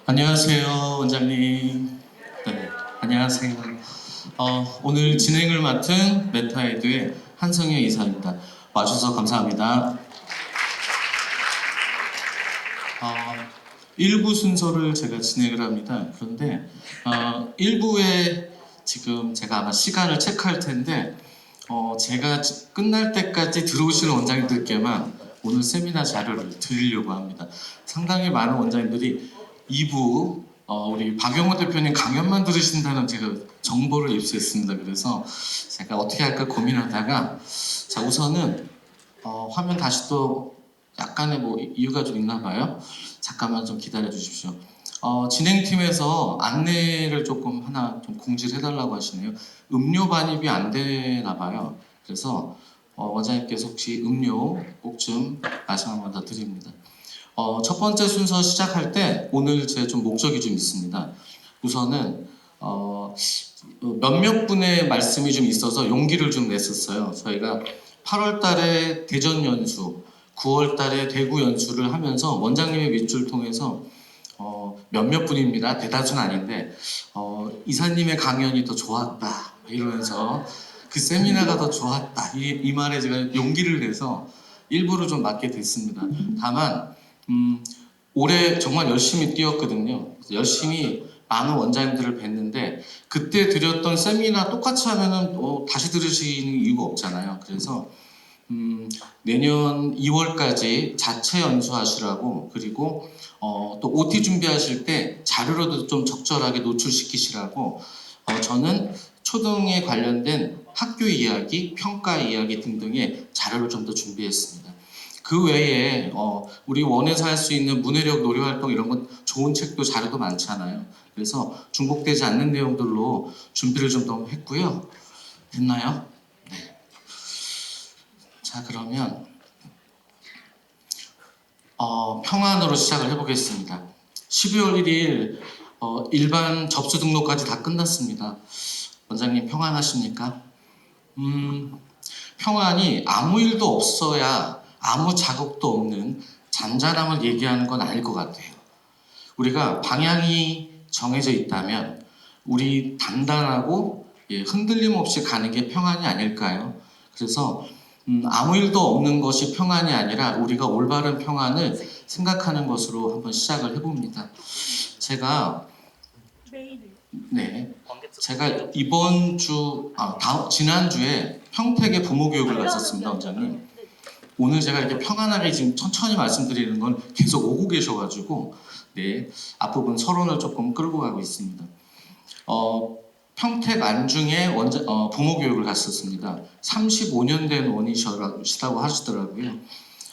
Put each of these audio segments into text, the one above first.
안녕하세요, 원장님. 네, 안녕하세요. 오늘 진행을 맡은 메타에듀의 한성혜 이사입니다. 와주셔서 감사합니다. 1부 순서를 제가 진행을 합니다. 그런데 1부에 지금 제가 아마 시간을 체크할 텐데 제가 끝날 때까지 들어오시는 원장님들께만 오늘 세미나 자료를 드리려고 합니다. 상당히 많은 원장님들이 2부 우리 박영호 대표님 강연만 들으신다는 제가 정보를 입수했습니다. 그래서 제가 어떻게 할까 고민하다가 자 우선은 화면 다시 또 약간의 뭐 이유가 좀 있나 봐요. 잠깐만 좀 기다려 주십시오. 진행팀에서 안내를 조금 하나 좀 공지를 해달라고 하시네요. 음료 반입이 안 되나 봐요. 그래서 원장님께서 혹시 음료 꼭 좀 말씀 한번 더 드립니다. 첫 번째 순서 시작할 때 오늘 제 좀 목적이 좀 있습니다. 우선은 몇몇 분의 말씀이 좀 있어서 용기를 좀 냈었어요. 저희가 8월 달에 대전 연수, 9월 달에 대구 연수를 하면서 원장님의 밑줄 통해서 몇몇 분입니다. 대다수는 아닌데 이사님의 강연이 더 좋았다 이러면서 그 세미나가 더 좋았다 이 말에 제가 용기를 내서 일부를 좀 맡게 됐습니다. 다만 올해 정말 열심히 뛰었거든요. 열심히 많은 원장님들을 뵀는데 그때 드렸던 세미나 똑같이 하면은 다시 들으시는 이유가 없잖아요. 그래서 내년 2월까지 자체 연수하시라고 그리고 또 OT 준비하실 때 자료로도 좀 적절하게 노출시키시라고 저는 초등에 관련된 학교 이야기, 평가 이야기 등등의 자료를 좀 더 준비했습니다. 그 외에 우리 원에서 할 수 있는 문해력 노래활동 이런 건 좋은 책도 자료도 많잖아요. 그래서 중복되지 않는 내용들로 준비를 좀 더 했고요. 됐나요? 네. 자 그러면 평안으로 시작을 해보겠습니다. 12월 1일 일반 접수 등록까지 다 끝났습니다. 원장님 평안하십니까? 평안이 아무 일도 없어야 아무 자극도 없는 잔잔함을 얘기하는 건 아닐 것 같아요. 우리가 방향이 정해져 있다면 우리 단단하고 흔들림 없이 가는 게 평안이 아닐까요? 그래서 아무 일도 없는 것이 평안이 아니라 우리가 올바른 평안을 생각하는 것으로 한번 시작을 해봅니다. 제가 이번 주, 지난주에 평택에 부모교육을 갔었습니다, 원장님. 오늘 제가 이렇게 평안하게 지금 천천히 말씀드리는 건 계속 오고 계셔가지고, 앞부분 서론을 조금 끌고 가고 있습니다. 평택 안중에 부모교육을 갔었습니다. 35년 된 원이시다고 하시더라고요.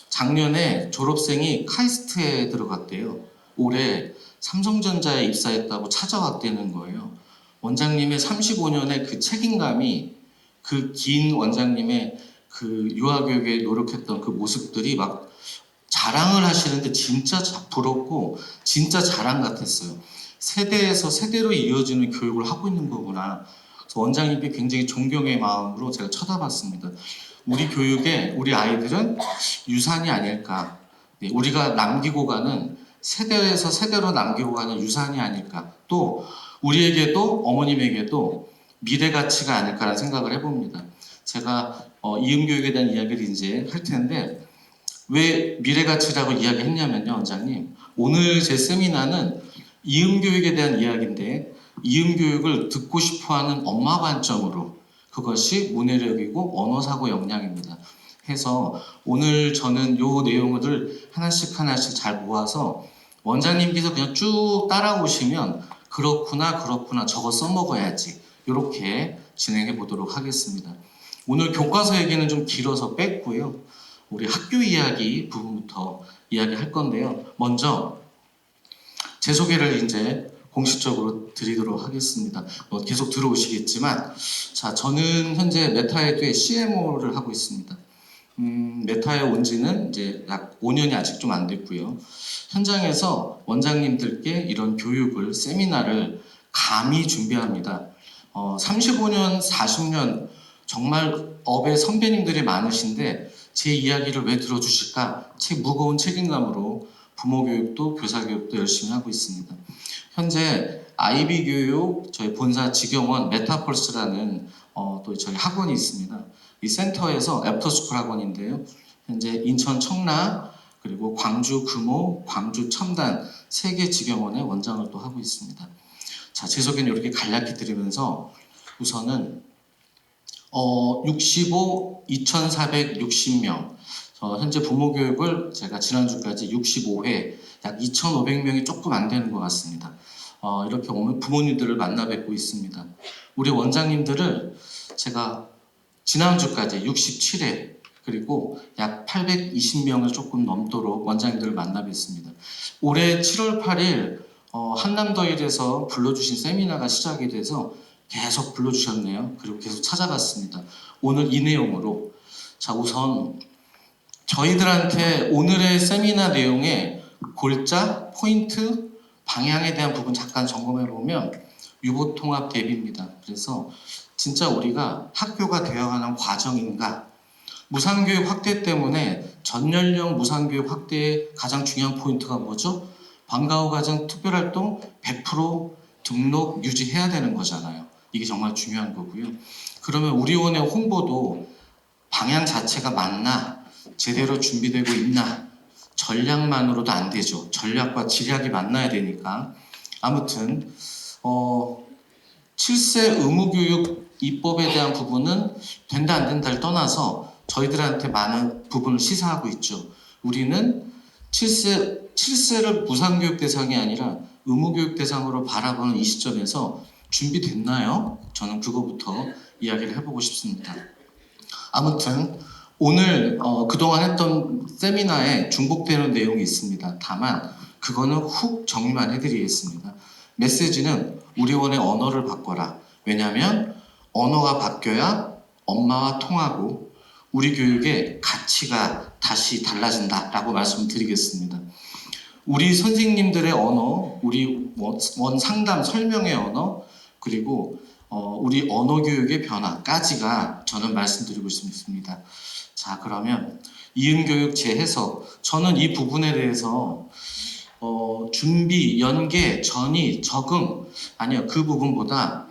작년에 졸업생이 카이스트에 들어갔대요. 올해 삼성전자에 입사했다고 찾아왔다는 거예요. 원장님의 35년의 그 책임감이 그 긴 원장님의 그 유아교육에 노력했던 그 모습들이 막 자랑을 하시는데 진짜 부럽고 진짜 자랑 같았어요. 세대에서 세대로 이어지는 교육을 하고 있는 거구나. 그래서 원장님께 굉장히 존경의 마음으로 제가 쳐다봤습니다. 우리 교육에 우리 아이들은 유산이 아닐까. 우리가 남기고 가는 세대에서 세대로 남기고 가는 유산이 아닐까. 또 우리에게도 어머님에게도 미래 가치가 아닐까라는 생각을 해봅니다. 제가 이음교육에 대한 이야기를 이제 할 텐데 왜 미래 가치라고 이야기했냐면요, 원장님. 오늘 제 세미나는 이음교육에 대한 이야기인데 이음교육을 듣고 싶어하는 엄마 관점으로 그것이 문해력이고 언어사고 역량입니다. 해서 오늘 저는 요 내용을 하나씩 하나씩 잘 모아서 원장님께서 그냥 쭉 따라오시면 그렇구나 저거 써먹어야지 이렇게 진행해 보도록 하겠습니다. 오늘 교과서 얘기는 좀 길어서 뺐고요. 우리 학교 이야기 부분부터 이야기할 건데요. 먼저 제 소개를 이제 공식적으로 드리도록 하겠습니다. 계속 들어오시겠지만, 자, 저는 현재 메타에듀의 CMO를 하고 있습니다. 메타에 온 지는 이제 약 5년이 아직 좀 안 됐고요. 현장에서 원장님들께 이런 교육을, 세미나를 감히 준비합니다. 35년, 40년 정말 업의 선배님들이 많으신데 제 이야기를 왜 들어주실까? 무거운 책임감으로 부모 교육도 교사 교육도 열심히 하고 있습니다. 현재 IB 교육 저희 본사 직영원 메타펄스라는 또 저희 학원이 있습니다. 이 센터에서 애프터스쿨 학원인데요. 현재 인천 청라 그리고 광주 금호, 광주 첨단 3개 직영원의 원장을 또 하고 있습니다. 자, 제 소개는 이렇게 간략히 드리면서 우선은 2460명 현재 부모 교육을 제가 지난주까지 65회 약 2,500명이 조금 안 되는 것 같습니다. 이렇게 오늘 부모님들을 만나 뵙고 있습니다. 우리 원장님들을 제가 지난주까지 67회 그리고 약 820명을 조금 넘도록 원장님들을 만나 뵙습니다. 올해 7월 8일 한남더일에서 불러주신 세미나가 시작이 돼서 계속 불러주셨네요. 그리고 계속 찾아갔습니다. 오늘 이 내용으로 자 우선 저희들한테 오늘의 세미나 내용의 골자, 포인트, 방향에 대한 부분 잠깐 점검해 보면 유보통합 대비입니다. 그래서 진짜 우리가 학교가 되어가는 과정인가 무상교육 확대 때문에 전연령 무상교육 확대의 가장 중요한 포인트가 뭐죠? 방과후 과정 특별활동 100% 등록 유지해야 되는 거잖아요. 이게 정말 중요한 거고요. 그러면 우리원의 홍보도 방향 자체가 맞나? 제대로 준비되고 있나? 전략만으로도 안 되죠. 전략과 지략이 만나야 되니까. 아무튼 7세 의무교육 입법에 대한 부분은 된다 안 된다를 떠나서 저희들한테 많은 부분을 시사하고 있죠. 우리는 7세를 무상교육 대상이 아니라 의무교육 대상으로 바라보는 이 시점에서 준비됐나요? 저는 그거부터 이야기를 해보고 싶습니다. 아무튼 오늘 그동안 했던 세미나에 중복되는 내용이 있습니다. 다만 그거는 훅 정리만 해드리겠습니다. 메시지는 우리 원의 언어를 바꿔라. 왜냐하면 언어가 바뀌어야 엄마와 통하고 우리 교육의 가치가 다시 달라진다라고 말씀드리겠습니다. 우리 선생님들의 언어, 우리 원 상담 설명의 언어, 그리고 우리 언어 교육의 변화까지가 저는 말씀드리고 싶습니다. 자, 그러면 이음교육 재해석. 저는 이 부분에 대해서 준비, 연계, 전이, 적응 아니요, 그 부분보다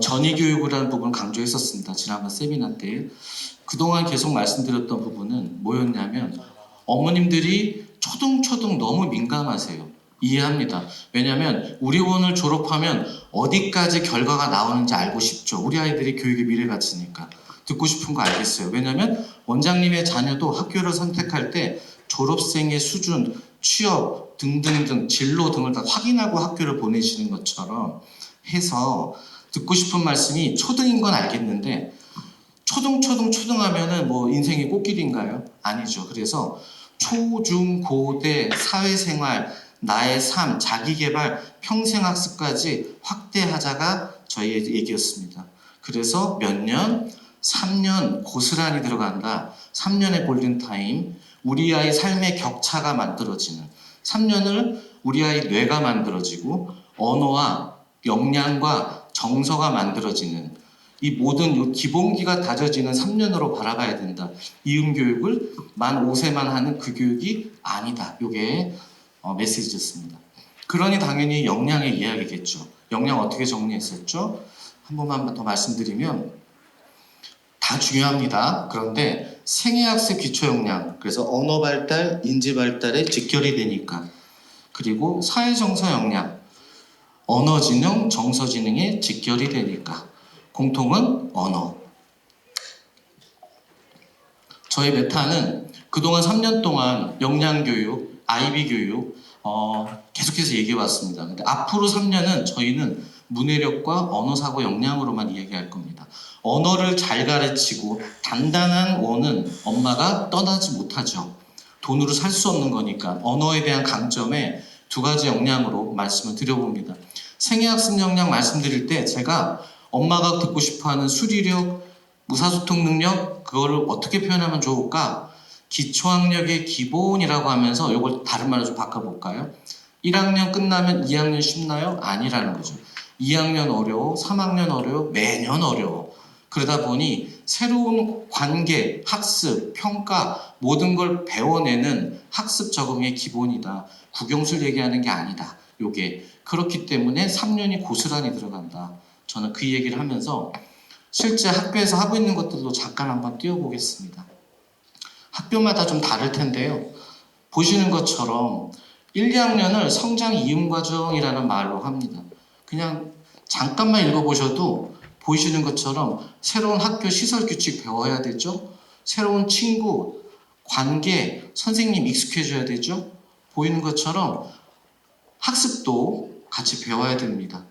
전이 교육이라는 부분을 강조했었습니다. 지난번 세미나 때. 그동안 계속 말씀드렸던 부분은 뭐였냐면 어머님들이 초등초등 너무 민감하세요. 이해합니다. 왜냐하면 우리 원을 졸업하면 어디까지 결과가 나오는지 알고 싶죠. 우리 아이들이 교육의 미래가 있으니까. 듣고 싶은 거 알겠어요. 왜냐하면 원장님의 자녀도 학교를 선택할 때 졸업생의 수준, 취업 등등등 진로 등을 다 확인하고 학교를 보내시는 것처럼 해서 듣고 싶은 말씀이 초등인 건 알겠는데 초등 하면은 뭐 인생의 꽃길인가요? 아니죠. 그래서 초, 중, 고, 대, 사회생활, 나의 삶, 자기개발, 평생학습까지 확대하자가 저희의 얘기였습니다. 그래서 몇 년? 3년 고스란히 들어간다. 3년의 골든타임, 우리 아이 삶의 격차가 만들어지는 3년을 우리 아이 뇌가 만들어지고 언어와 역량과 정서가 만들어지는 이 모든 기본기가 다져지는 3년으로 바라봐야 된다. 이음교육을 만 5세만 하는 그 교육이 아니다. 이게 메시지였습니다. 그러니 당연히 역량의 이야기겠죠. 역량 어떻게 정리했었죠? 한 번만 더 말씀드리면 다 중요합니다. 그런데 생애학습 기초 역량, 그래서 언어 발달, 인지 발달에 직결이 되니까. 그리고 사회정서 역량, 언어 지능, 정서 지능에 직결이 되니까. 공통은 언어. 저희 메타는 그동안 3년 동안 역량교육, IB 교육 계속해서 얘기해 왔습니다. 근데 앞으로 3년은 저희는 문해력과 언어사고 역량으로만 이야기할 겁니다. 언어를 잘 가르치고 단단한 원은 엄마가 떠나지 못하죠. 돈으로 살 수 없는 거니까 언어에 대한 강점에 2가지 역량으로 말씀을 드려봅니다. 생애학습 역량 말씀드릴 때 제가 엄마가 듣고 싶어하는 수리력, 의사소통 능력, 그거를 어떻게 표현하면 좋을까? 기초학력의 기본이라고 하면서 이걸 다른 말로 좀 바꿔볼까요? 1학년 끝나면 2학년 쉽나요? 아니라는 거죠. 2학년 어려워, 3학년 어려워, 매년 어려워. 그러다 보니 새로운 관계, 학습, 평가 모든 걸 배워내는 학습 적응의 기본이다. 국영수를 얘기하는 게 아니다. 요게 그렇기 때문에 3년이 고스란히 들어간다. 저는 그 얘기를 하면서 실제 학교에서 하고 있는 것들도 잠깐 한번 띄워보겠습니다. 학교마다 좀 다를 텐데요. 보시는 것처럼 1, 2학년을 성장 이음 과정이라는 말로 합니다. 그냥 잠깐만 읽어보셔도 보이시는 것처럼 새로운 학교 시설 규칙 배워야 되죠. 새로운 친구, 관계, 선생님 익숙해져야 되죠. 보이는 것처럼 학습도 같이 배워야 됩니다.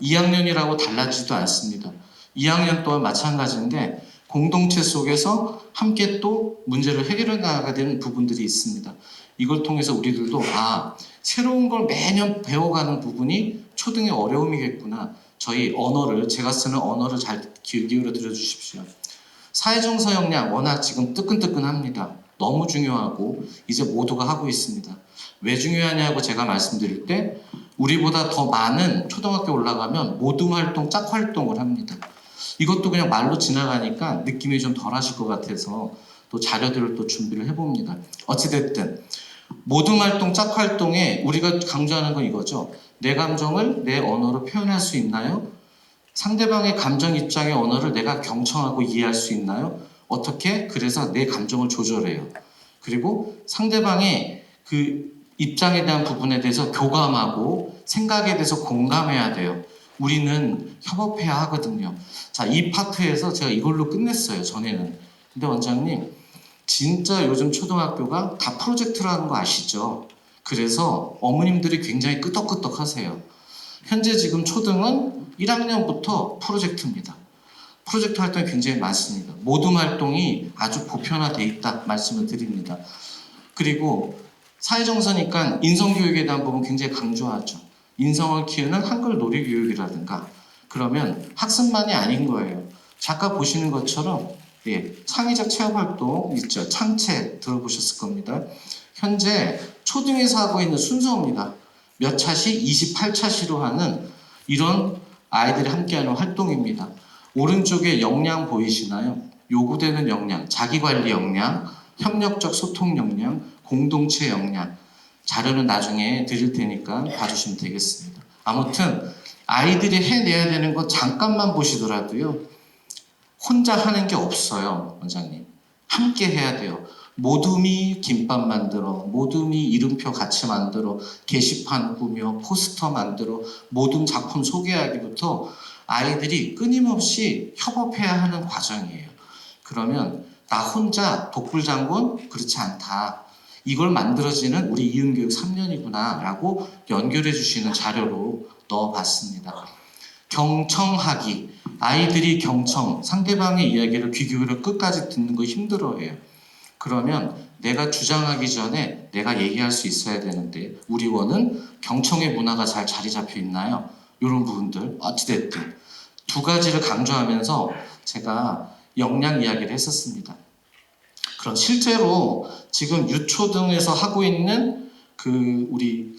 2학년이라고 달라지지도 않습니다. 2학년 또한 마찬가지인데 공동체 속에서 함께 또 문제를 해결해 나가야 되는 부분들이 있습니다. 이걸 통해서 우리들도 새로운 걸 매년 배워가는 부분이 초등의 어려움이겠구나. 저희 언어를, 제가 쓰는 언어를 잘 기울여 들어주십시오. 사회정서 역량 워낙 지금 뜨끈뜨끈합니다. 너무 중요하고 이제 모두가 하고 있습니다. 왜 중요하냐고 제가 말씀드릴 때 우리보다 더 많은 초등학교 올라가면 모둠 활동, 짝 활동을 합니다. 이것도 그냥 말로 지나가니까 느낌이 좀 덜 하실 것 같아서 또 자료들을 또 준비를 해봅니다. 어찌됐든 모둠 활동, 짝 활동에 우리가 강조하는 건 이거죠. 내 감정을 내 언어로 표현할 수 있나요? 상대방의 감정 입장의 언어를 내가 경청하고 이해할 수 있나요? 어떻게? 그래서 내 감정을 조절해요. 그리고 상대방의 그 입장에 대한 부분에 대해서 교감하고 생각에 대해서 공감해야 돼요. 우리는 협업해야 하거든요. 자, 이 파트에서 제가 이걸로 끝냈어요, 전에는. 근데 원장님, 진짜 요즘 초등학교가 다 프로젝트라는 거 아시죠? 그래서 어머님들이 굉장히 끄덕끄덕 하세요. 현재 지금 초등은 1학년부터 프로젝트입니다. 프로젝트 활동이 굉장히 많습니다. 모둠 활동이 아주 보편화되어 있다 말씀을 드립니다. 그리고 사회정서니까 인성교육에 대한 부분 굉장히 강조하죠. 인성을 키우는 한글 놀이교육이라든가 그러면 학습만이 아닌 거예요. 잠깐 보시는 것처럼 창의적 체험활동 있죠. 창체 들어보셨을 겁니다. 현재 초등에서 하고 있는 순서입니다. 몇 차시? 28차시로 하는 이런 아이들이 함께하는 활동입니다. 오른쪽에 역량 보이시나요? 요구되는 역량, 자기관리 역량, 협력적 소통 역량, 공동체 역량. 자료는 나중에 드릴 테니까 봐주시면 되겠습니다. 아무튼 아이들이 해내야 되는 거 잠깐만 보시더라도요. 혼자 하는 게 없어요, 원장님. 함께 해야 돼요. 모둠이 김밥 만들어, 모둠이 이름표 같이 만들어, 게시판 꾸며, 포스터 만들어, 모둠 작품 소개하기부터 아이들이 끊임없이 협업해야 하는 과정이에요. 그러면 나 혼자 독불장군? 그렇지 않다. 이걸 만들어지는 우리 이음교육 3년이구나 라고 연결해 주시는 자료로 넣어봤습니다. 경청하기. 아이들이 경청, 상대방의 이야기를 귀 기울여 끝까지 듣는 거 힘들어해요. 그러면 내가 주장하기 전에 내가 얘기할 수 있어야 되는데 우리 원은 경청의 문화가 잘 자리 잡혀 있나요? 이런 부분들 어찌됐든 두 가지를 강조하면서 제가 역량 이야기를 했었습니다. 그럼 실제로 지금 유초등에서 하고 있는 우리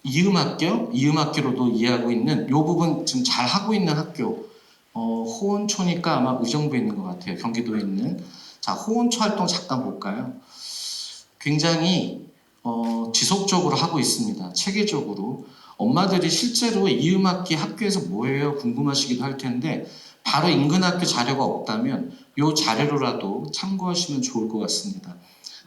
이음학교로도 이해하고 있는 이 부분 지금 잘 하고 있는 학교 호원초니까 아마 의정부에 있는 것 같아요. 경기도에 있는. 자, 호원초 활동 잠깐 볼까요? 굉장히 지속적으로 하고 있습니다. 체계적으로. 엄마들이 실제로 이음학기 학교에서 뭐예요? 궁금하시기도 할 텐데 바로 인근 학교 자료가 없다면 이 자료로라도 참고하시면 좋을 것 같습니다.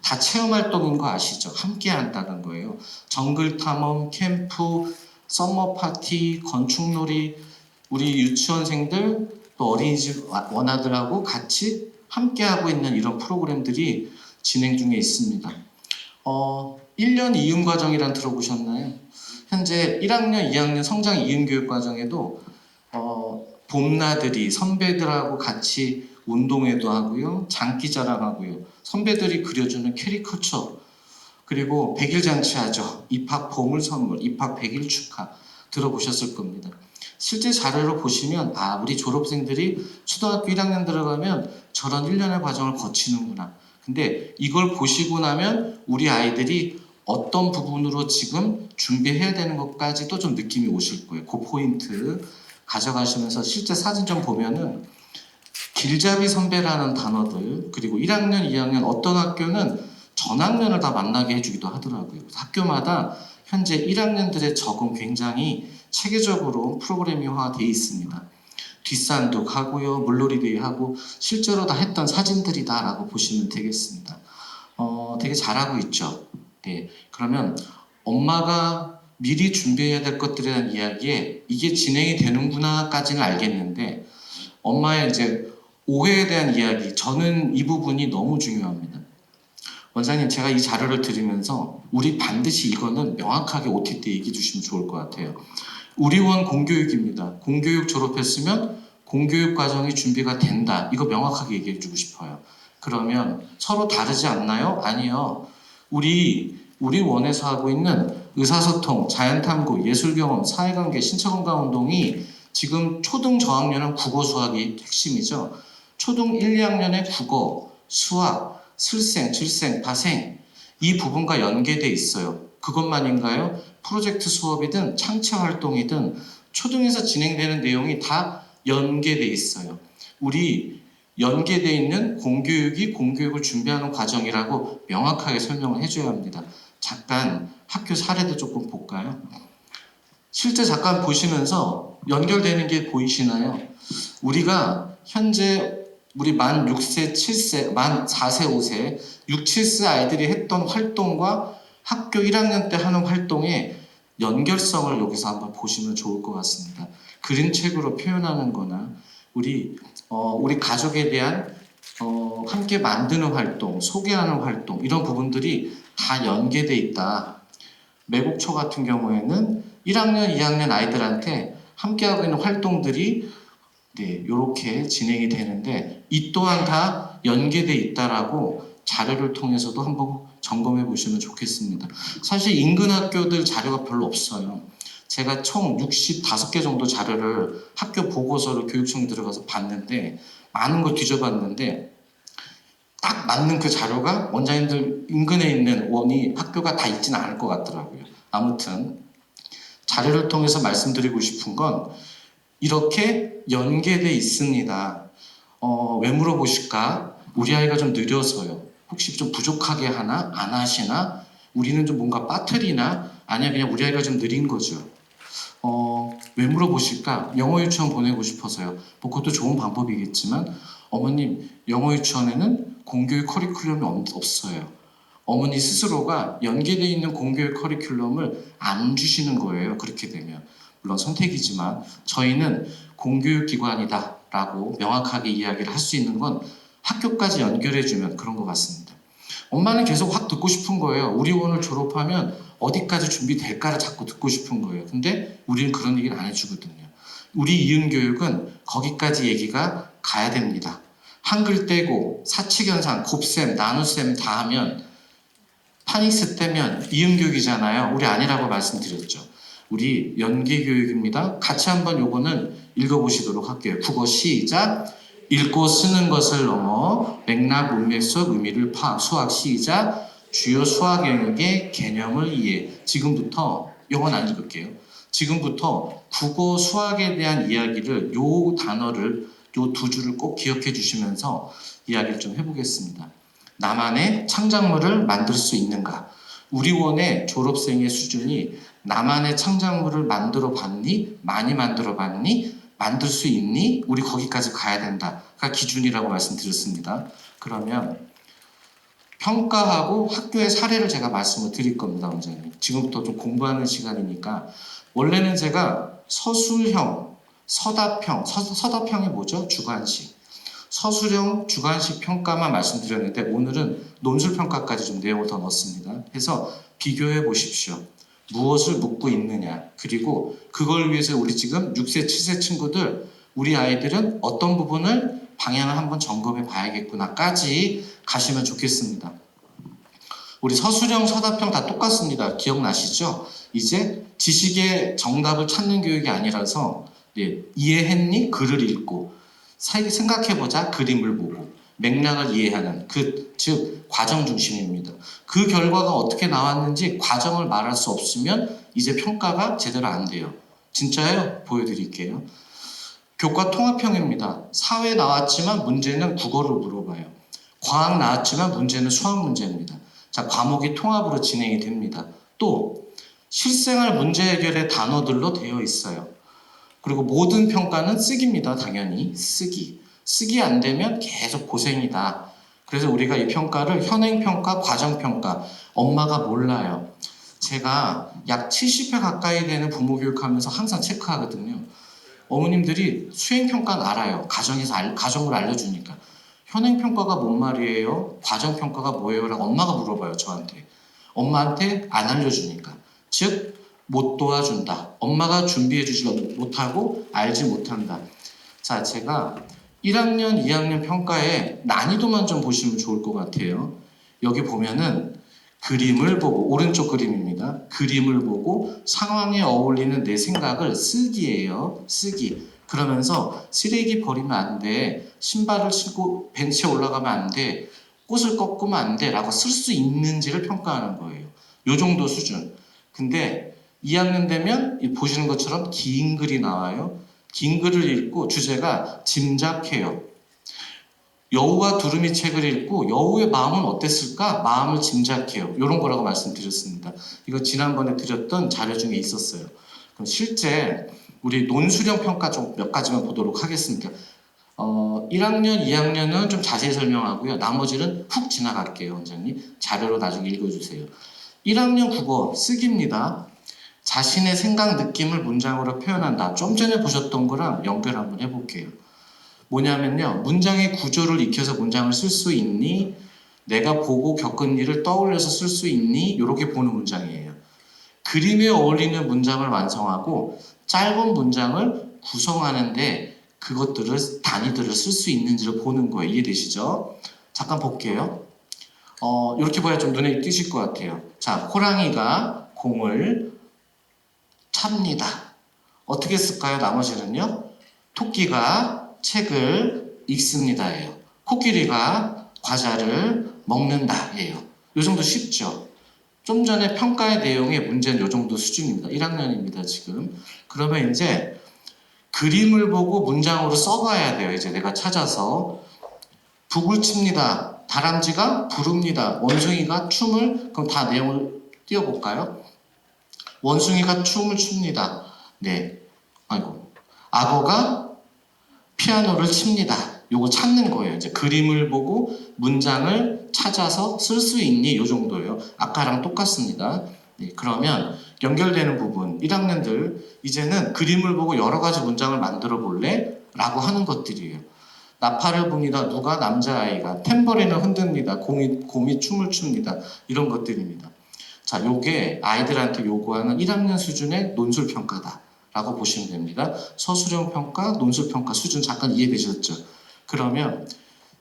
다 체험활동인 거 아시죠? 함께 한다는 거예요. 정글 탐험, 캠프, 썸머 파티, 건축놀이, 우리 유치원생들 또 어린이집 원아들하고 같이 함께 하고 있는 이런 프로그램들이 진행 중에 있습니다. 1년 이음 과정이란 들어보셨나요? 현재 1학년, 2학년 성장 이음 교육 과정에도 봄나들이 선배들하고 같이 운동회도 하고요. 장기자랑하고요. 선배들이 그려주는 캐리커처 그리고 100일 잔치하죠. 입학 보물 선물, 입학 100일 축하 들어보셨을 겁니다. 실제 자료를 보시면 우리 졸업생들이 초등학교 1학년 들어가면 저런 1년의 과정을 거치는구나. 근데 이걸 보시고 나면 우리 아이들이 어떤 부분으로 지금 준비해야 되는 것까지도 좀 느낌이 오실 거예요. 그 포인트 가져가시면서 실제 사진 좀 보면은 길잡이 선배라는 단어들, 그리고 1학년, 2학년 어떤 학교는 전학년을 다 만나게 해주기도 하더라고요. 학교마다 현재 1학년들의 적응 굉장히 체계적으로 프로그래밍화되어 있습니다. 뒷산둑 하고요, 물놀이데이 하고 실제로 다 했던 사진들이다라고 보시면 되겠습니다. 되게 잘하고 있죠. 네, 그러면 엄마가 미리 준비해야 될 것들에 대한 이야기에 이게 진행이 되는구나까지는 알겠는데 엄마의 이제 오해에 대한 이야기, 저는 이 부분이 너무 중요합니다. 원장님, 제가 이 자료를 들으면서 우리 반드시 이거는 명확하게 OTT 얘기해 주시면 좋을 것 같아요. 우리원 공교육입니다. 공교육 졸업했으면 공교육 과정이 준비가 된다. 이거 명확하게 얘기해 주고 싶어요. 그러면 서로 다르지 않나요? 아니요. 우리 원에서 하고 있는 의사소통, 자연탐구, 예술경험, 사회관계, 신체건강운동이 지금 초등 저학년은 국어 수학이 핵심이죠. 초등 1, 2학년의 국어, 수학, 슬생, 질생, 파생 이 부분과 연계돼 있어요. 그것만인가요? 프로젝트 수업이든 창체 활동이든 초등에서 진행되는 내용이 다 연계돼 있어요. 우리 연계돼 있는 공교육이 공교육을 준비하는 과정이라고 명확하게 설명을 해줘야 합니다. 잠깐 학교 사례도 조금 볼까요? 실제 잠깐 보시면서 연결되는 게 보이시나요? 우리가 현재 우리 만 6세, 7세, 만 4세, 5세, 6, 7세 아이들이 했던 활동과 학교 1학년 때 하는 활동의 연결성을 여기서 한번 보시면 좋을 것 같습니다. 그림책으로 표현하는 거나 우리 가족에 대한 함께 만드는 활동, 소개하는 활동 이런 부분들이 다 연계돼 있다. 매국초 같은 경우에는 1학년, 2학년 아이들한테 함께하고 있는 활동들이 이렇게 진행이 되는데 이 또한 다 연계돼 있다라고 자료를 통해서도 한번 점검해 보시면 좋겠습니다. 사실 인근 학교들 자료가 별로 없어요. 제가 총 65개 정도 자료를 학교 보고서를 교육청에 들어가서 봤는데 많은 걸 뒤져봤는데 딱 맞는 그 자료가 원장님들 인근에 있는 원이 학교가 다 있지는 않을 것 같더라고요. 아무튼 자료를 통해서 말씀드리고 싶은 건 이렇게 연계돼 있습니다. 왜 물어보실까? 우리 아이가 좀 느려서요. 혹시 좀 부족하게 하나? 안 하시나? 우리는 좀 뭔가 빠뜨리나? 아니야 그냥 우리 아이가 좀 느린 거죠. 왜 물어보실까? 영어 유치원 보내고 싶어서요. 뭐 그것도 좋은 방법이겠지만 어머님 영어 유치원에는 공교육 커리큘럼이 없어요. 어머니 스스로가 연계되어 있는 공교육 커리큘럼을 안 주시는 거예요. 그렇게 되면. 물론 선택이지만 저희는 공교육기관이다 라고 명확하게 이야기를 할 수 있는 건 학교까지 연결해주면 그런 것 같습니다. 엄마는 계속 확 듣고 싶은 거예요. 우리 원을 졸업하면 어디까지 준비될까를 자꾸 듣고 싶은 거예요. 근데 우리는 그런 얘기를 안 해주거든요. 우리 이음교육은 거기까지 얘기가 가야 됩니다. 한글 떼고 사칙연산, 곱셈, 나눗셈 다 하면 파닉스 떼면 이음교육이잖아요. 우리 아니라고 말씀드렸죠. 우리 연계교육입니다. 같이 한번 요거는 읽어보시도록 할게요. 국어 시작. 읽고 쓰는 것을 넘어 맥락, 문맥 속 의미를 파악. 수학 시작. 주요 수학 영역의 개념을 이해. 지금부터 영어는 안 읽을게요. 지금부터 국어 수학에 대한 이야기를 요 단어를 요 두 줄을 꼭 기억해 주시면서 이야기를 좀 해보겠습니다. 나만의 창작물을 만들 수 있는가? 우리 원의 졸업생의 수준이 나만의 창작물을 만들어 봤니? 많이 만들어 봤니? 만들 수 있니? 우리 거기까지 가야 된다가 기준이라고 말씀드렸습니다. 그러면 평가하고 학교의 사례를 제가 말씀을 드릴 겁니다, 원장님. 지금부터 좀 공부하는 시간이니까 원래는 제가 서술형, 서답형, 서답형이 뭐죠? 주관식. 서술형 주관식 평가만 말씀드렸는데 오늘은 논술평가까지 좀 내용을 더 넣었습니다. 해서 비교해 보십시오. 무엇을 묻고 있느냐. 그리고 그걸 위해서 우리 지금 6세, 7세 친구들 우리 아이들은 어떤 부분을 방향을 한번 점검해 봐야겠구나까지 가시면 좋겠습니다. 우리 서술형, 서답형 다 똑같습니다. 기억나시죠? 이제 지식의 정답을 찾는 교육이 아니라서 이해했니? 글을 읽고 생각해보자. 그림을 보고 맥락을 이해하는 즉 과정 중심입니다. 그 결과가 어떻게 나왔는지 과정을 말할 수 없으면 이제 평가가 제대로 안 돼요. 진짜예요? 보여드릴게요. 교과 통합형입니다. 사회 나왔지만 문제는 국어로 물어봐요. 과학 나왔지만 문제는 수학 문제입니다. 자, 과목이 통합으로 진행이 됩니다. 또 실생활 문제 해결의 단어들로 되어 있어요. 그리고 모든 평가는 쓰기입니다. 당연히 쓰기. 쓰기 안 되면 계속 고생이다. 그래서 우리가 이 평가를 현행평가, 과정평가, 엄마가 몰라요. 제가 약 70회 가까이 되는 부모 교육하면서 항상 체크하거든요. 어머님들이 수행평가는 알아요. 가정을 알려주니까. 현행평가가 뭔 말이에요? 과정평가가 뭐예요? 라고 엄마가 물어봐요, 저한테. 엄마한테 안 알려주니까. 즉, 못 도와준다. 엄마가 준비해주지 못하고 알지 못한다. 자, 제가 1학년, 2학년 평가의 난이도만 좀 보시면 좋을 것 같아요. 여기 보면은 그림을 보고, 오른쪽 그림입니다. 그림을 보고 상황에 어울리는 내 생각을 쓰기예요. 쓰기. 그러면서 쓰레기 버리면 안 돼. 신발을 신고 벤치에 올라가면 안 돼. 꽃을 꺾으면 안 돼. 라고 쓸 수 있는지를 평가하는 거예요. 요 정도 수준. 근데 2학년 되면 보시는 것처럼 긴 글이 나와요. 긴 글을 읽고 주제가 짐작해요. 여우와 두루미 책을 읽고 여우의 마음은 어땠을까? 마음을 짐작해요. 이런 거라고 말씀드렸습니다. 이거 지난번에 드렸던 자료 중에 있었어요. 그럼 실제 우리 논수령 평가 좀 몇 가지만 보도록 하겠습니다. 1학년, 2학년은 좀 자세히 설명하고요. 나머지는 훅 지나갈게요, 원장님. 자료로 나중에 읽어주세요. 1학년 국어 쓰기입니다. 자신의 생각, 느낌을 문장으로 표현한다. 좀 전에 보셨던 거랑 연결 한번 해볼게요. 뭐냐면요. 문장의 구조를 익혀서 문장을 쓸 수 있니? 내가 보고 겪은 일을 떠올려서 쓸 수 있니? 이렇게 보는 문장이에요. 그림에 어울리는 문장을 완성하고 짧은 문장을 구성하는데 단위들을 쓸 수 있는지를 보는 거예요. 이해되시죠? 잠깐 볼게요. 이렇게 봐야 좀 눈에 띄실 것 같아요. 자, 호랑이가 공을 찹니다. 어떻게 쓸까요? 나머지는요. 토끼가 책을 읽습니다예요. 코끼리가 과자를 먹는다예요. 이 정도 쉽죠? 좀 전에 평가의 내용의 문제는 이 정도 수준입니다. 1학년입니다, 지금. 그러면 이제 그림을 보고 문장으로 써봐야 돼요. 이제 내가 찾아서. 북을 칩니다. 다람쥐가 부릅니다. 원숭이가 춤을, 그럼 다 내용을 띄워볼까요? 원숭이가 춤을 춥니다. 네. 아이고. 악어가 피아노를 칩니다. 요거 찾는 거예요. 이제 그림을 보고 문장을 찾아서 쓸 수 있니? 요 정도예요. 아까랑 똑같습니다. 네, 그러면 연결되는 부분, 1학년들 이제는 그림을 보고 여러 가지 문장을 만들어 볼래? 라고 하는 것들이에요. 나팔을 붑니다. 누가? 남자아이가. 탬버린을 흔듭니다. 곰이 춤을 춥니다. 이런 것들입니다. 자, 요게 아이들한테 요구하는 1학년 수준의 논술평가다 라고 보시면 됩니다. 서술형 평가, 논술 평가 수준 잠깐 이해되셨죠? 그러면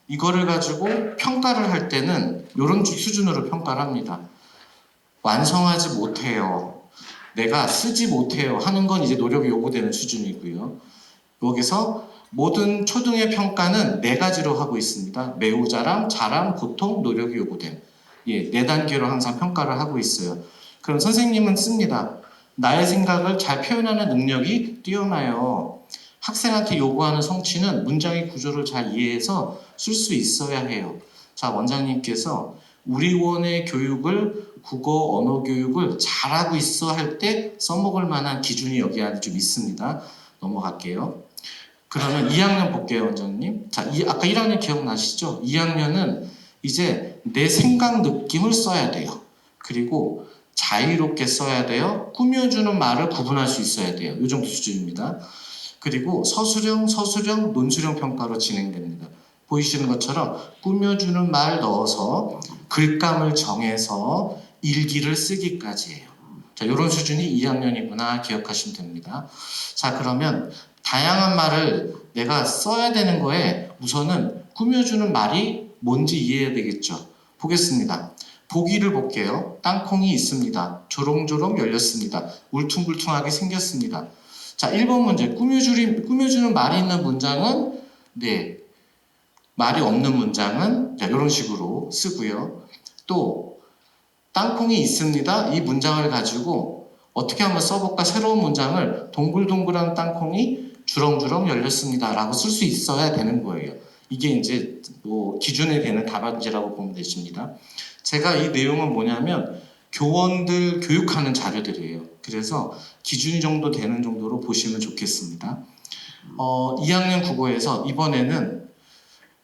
이거를 가지고 평가를 할 때는 이런 수준으로 평가를 합니다. 완성하지 못해요. 내가 쓰지 못해요 하는 건 이제 노력이 요구되는 수준이고요. 여기서 모든 초등의 평가는 4가지로 하고 있습니다. 매우 잘함, 보통, 노력이 요구됨. 예, 4단계로 항상 평가를 하고 있어요. 그럼 선생님은 씁니다. 나의 생각을 잘 표현하는 능력이 뛰어나요. 학생한테 요구하는 성취는 문장의 구조를 잘 이해해서 쓸 수 있어야 해요. 자, 원장님께서 우리 원의 교육을, 국어, 언어 교육을 잘하고 있어 할 때 써먹을 만한 기준이 여기 안에 좀 있습니다. 넘어갈게요. 그러면 2학년 볼게요, 원장님. 자, 아까 1학년 기억나시죠? 2학년은 이제 내 생각, 느낌을 써야 돼요. 그리고 자유롭게 써야 돼요. 꾸며주는 말을 구분할 수 있어야 돼요. 이 정도 수준입니다. 그리고 서술형, 논술형 평가로 진행됩니다. 보이시는 것처럼 꾸며주는 말 넣어서 글감을 정해서 일기를 쓰기까지예요. 자, 이런 수준이 2학년이구나 기억하시면 됩니다. 자, 그러면 다양한 말을 내가 써야 되는 거에 우선은 꾸며주는 말이 뭔지 이해해야 되겠죠. 보겠습니다. 보기를 볼게요. 땅콩이 있습니다. 조롱조롱 열렸습니다. 울퉁불퉁하게 생겼습니다. 자, 1번 문제. 꾸며주는 말이 있는 문장은 네, 말이 없는 문장은 이런 식으로 쓰고요. 또 땅콩이 있습니다. 이 문장을 가지고 어떻게 한번 써볼까? 새로운 문장을 동글동글한 땅콩이 주렁주렁 열렸습니다라고 쓸 수 있어야 되는 거예요. 이게 이제 뭐 기준에 되는 답안지라고 보면 되십니다. 제가 이 내용은 뭐냐면 교원들 교육하는 자료들이에요. 그래서 기준이 정도 되는 정도로 보시면 좋겠습니다. 2학년 국어에서 이번에는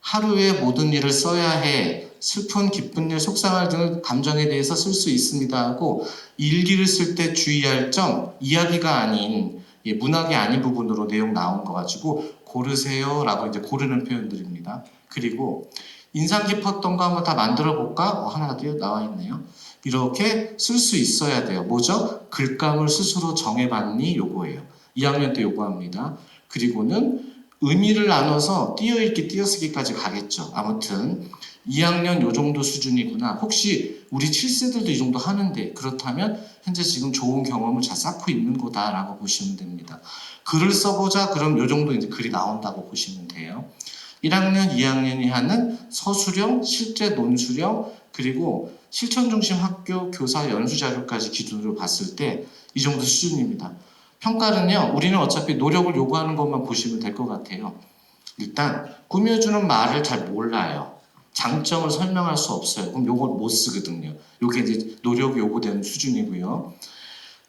하루에 모든 일을 써야 해, 슬픈, 기쁜 일, 속상할 등 감정에 대해서 쓸 수 있습니다 하고 일기를 쓸 때 주의할 점, 이야기가 아닌 문학이 아닌 부분으로 내용 나온 거 가지고 고르세요 라고 이제 고르는 표현들입니다. 그리고 인상 깊었던 거 한번 다 만들어 볼까? 하나가 나와 있네요. 이렇게 쓸 수 있어야 돼요. 뭐죠? 글감을 스스로 정해봤니? 요거예요. 2학년 때 요거합니다. 그리고는 의미를 나눠서 띄어읽기, 띄어쓰기까지 가겠죠. 아무튼 2학년 요 정도 수준이구나. 혹시 우리 7세들도 이 정도 하는데 그렇다면 현재 지금 좋은 경험을 잘 쌓고 있는 거다라고 보시면 됩니다. 글을 써보자 그럼 요 정도 이제 글이 나온다고 보시면 돼요. 1학년, 2학년이 하는 서술형, 실제 논술형, 그리고 실천중심 학교 교사 연수 자료까지 기준으로 봤을 때 이 정도 수준입니다. 평가는요, 우리는 어차피 노력을 요구하는 것만 보시면 될 것 같아요. 일단 꾸며주는 말을 잘 몰라요. 장점을 설명할 수 없어요. 그럼 요걸 못 쓰거든요. 요게 이제 노력이 요구되는 수준이고요.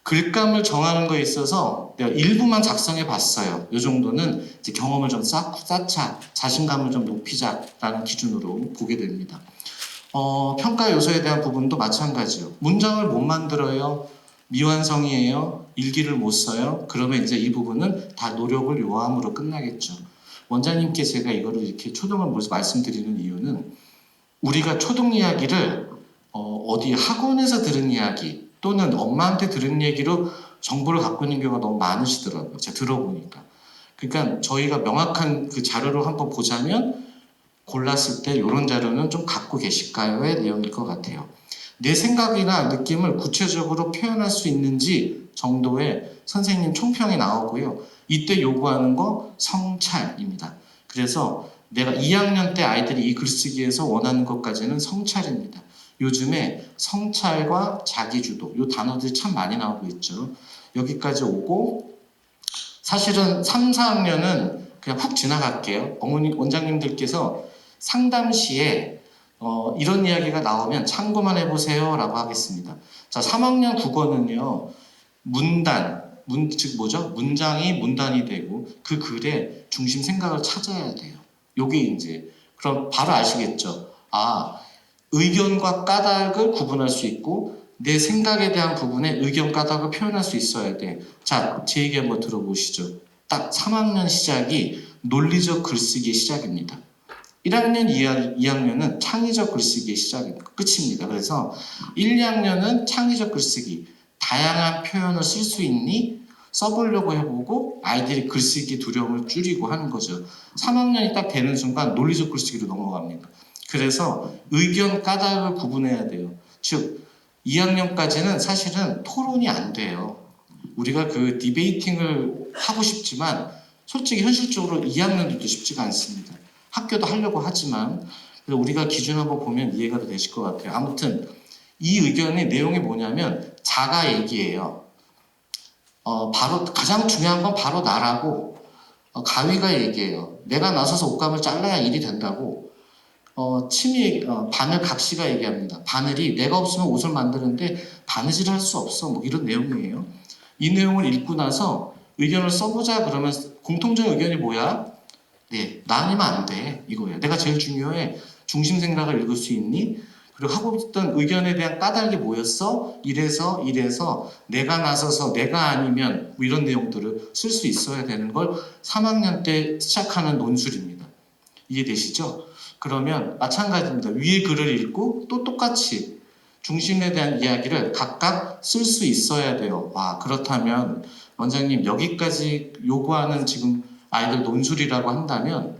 글감을 정하는 거에 있어서 내가 일부만 작성해 봤어요. 이 정도는 이제 경험을 좀 쌓자, 자신감을 좀 높이자라는 기준으로 보게 됩니다. 평가 요소에 대한 부분도 마찬가지요. 문장을 못 만들어요. 미완성이에요. 일기를 못 써요. 그러면 이제 이 부분은 다 노력을 요함으로 끝나겠죠. 원장님께 제가 이거를 이렇게 초등을 말씀드리는 이유는 우리가 초등 이야기를 어디 학원에서 들은 이야기 또는 엄마한테 들은 얘기로 정보를 갖고 있는 경우가 너무 많으시더라고요. 제가 들어보니까. 그러니까 저희가 명확한 그 자료를 한번 보자면 골랐을 때 이런 자료는 좀 갖고 계실까요의 내용일 것 같아요. 내 생각이나 느낌을 구체적으로 표현할 수 있는지 정도의 선생님 총평이 나오고요. 이때 요구하는 거 성찰입니다. 그래서 내가 2학년 때 아이들이 이 글쓰기에서 원하는 것까지는 성찰입니다. 요즘에 성찰과 자기주도 이 단어들이 참 많이 나오고 있죠. 여기까지 오고 사실은 3, 4학년은 그냥 훅 지나갈게요. 어머니 원장님들께서 상담 시에 이런 이야기가 나오면 참고만 해보세요 라고 하겠습니다. 자, 3학년 국어는요. 즉 뭐죠? 문장이 문단이 되고 그 글의 중심 생각을 찾아야 돼요. 요게 이제 그럼 바로 아시겠죠? 의견과 까닭을 구분할 수 있고 내 생각에 대한 부분에 의견 까닭을 표현할 수 있어야 돼. 자, 제 얘기 한번 들어보시죠. 딱 3학년 시작이 논리적 글쓰기의 시작입니다. 1학년, 2학년은 창의적 글쓰기의 끝입니다. 그래서 1, 2학년은 창의적 글쓰기, 다양한 표현을 쓸 수 있니? 써보려고 해보고 아이들이 글쓰기 두려움을 줄이고 하는 거죠. 3학년이 딱 되는 순간 논리적 글쓰기로 넘어갑니다. 그래서 의견 까닭을 구분해야 돼요. 즉 2학년까지는 사실은 토론이 안 돼요. 우리가 그 디베이팅을 하고 싶지만 솔직히 현실적으로 2학년들도 쉽지가 않습니다. 학교도 하려고 하지만 우리가 기준 한번 보면 이해가 되실 것 같아요. 아무튼 이 의견의 내용이 뭐냐면 자가 얘기예요. 바로 가장 중요한 건 바로 나라고 가위가 얘기해요. 내가 나서서 옷감을 잘라야 일이 된다고. 바늘 각시가 얘기합니다. 바늘이 내가 없으면 옷을 만드는데 바느질을 할 수 없어. 뭐 이런 내용이에요. 이 내용을 읽고 나서 의견을 써보자 그러면 공통적 의견이 뭐야? 네, 나 아니면 안 돼. 이거예요. 내가 제일 중요해. 중심 생각을 읽을 수 있니? 그리고 하고 있던 의견에 대한 까닭이 뭐였어? 이래서 내가 나서서 내가 아니면 뭐 이런 내용들을 쓸 수 있어야 되는 걸 3학년 때 시작하는 논술입니다. 이해되시죠? 그러면 마찬가지입니다. 위에 글을 읽고 또 똑같이 중심에 대한 이야기를 각각 쓸 수 있어야 돼요. 그렇다면 원장님 여기까지 요구하는 지금 아이들 논술이라고 한다면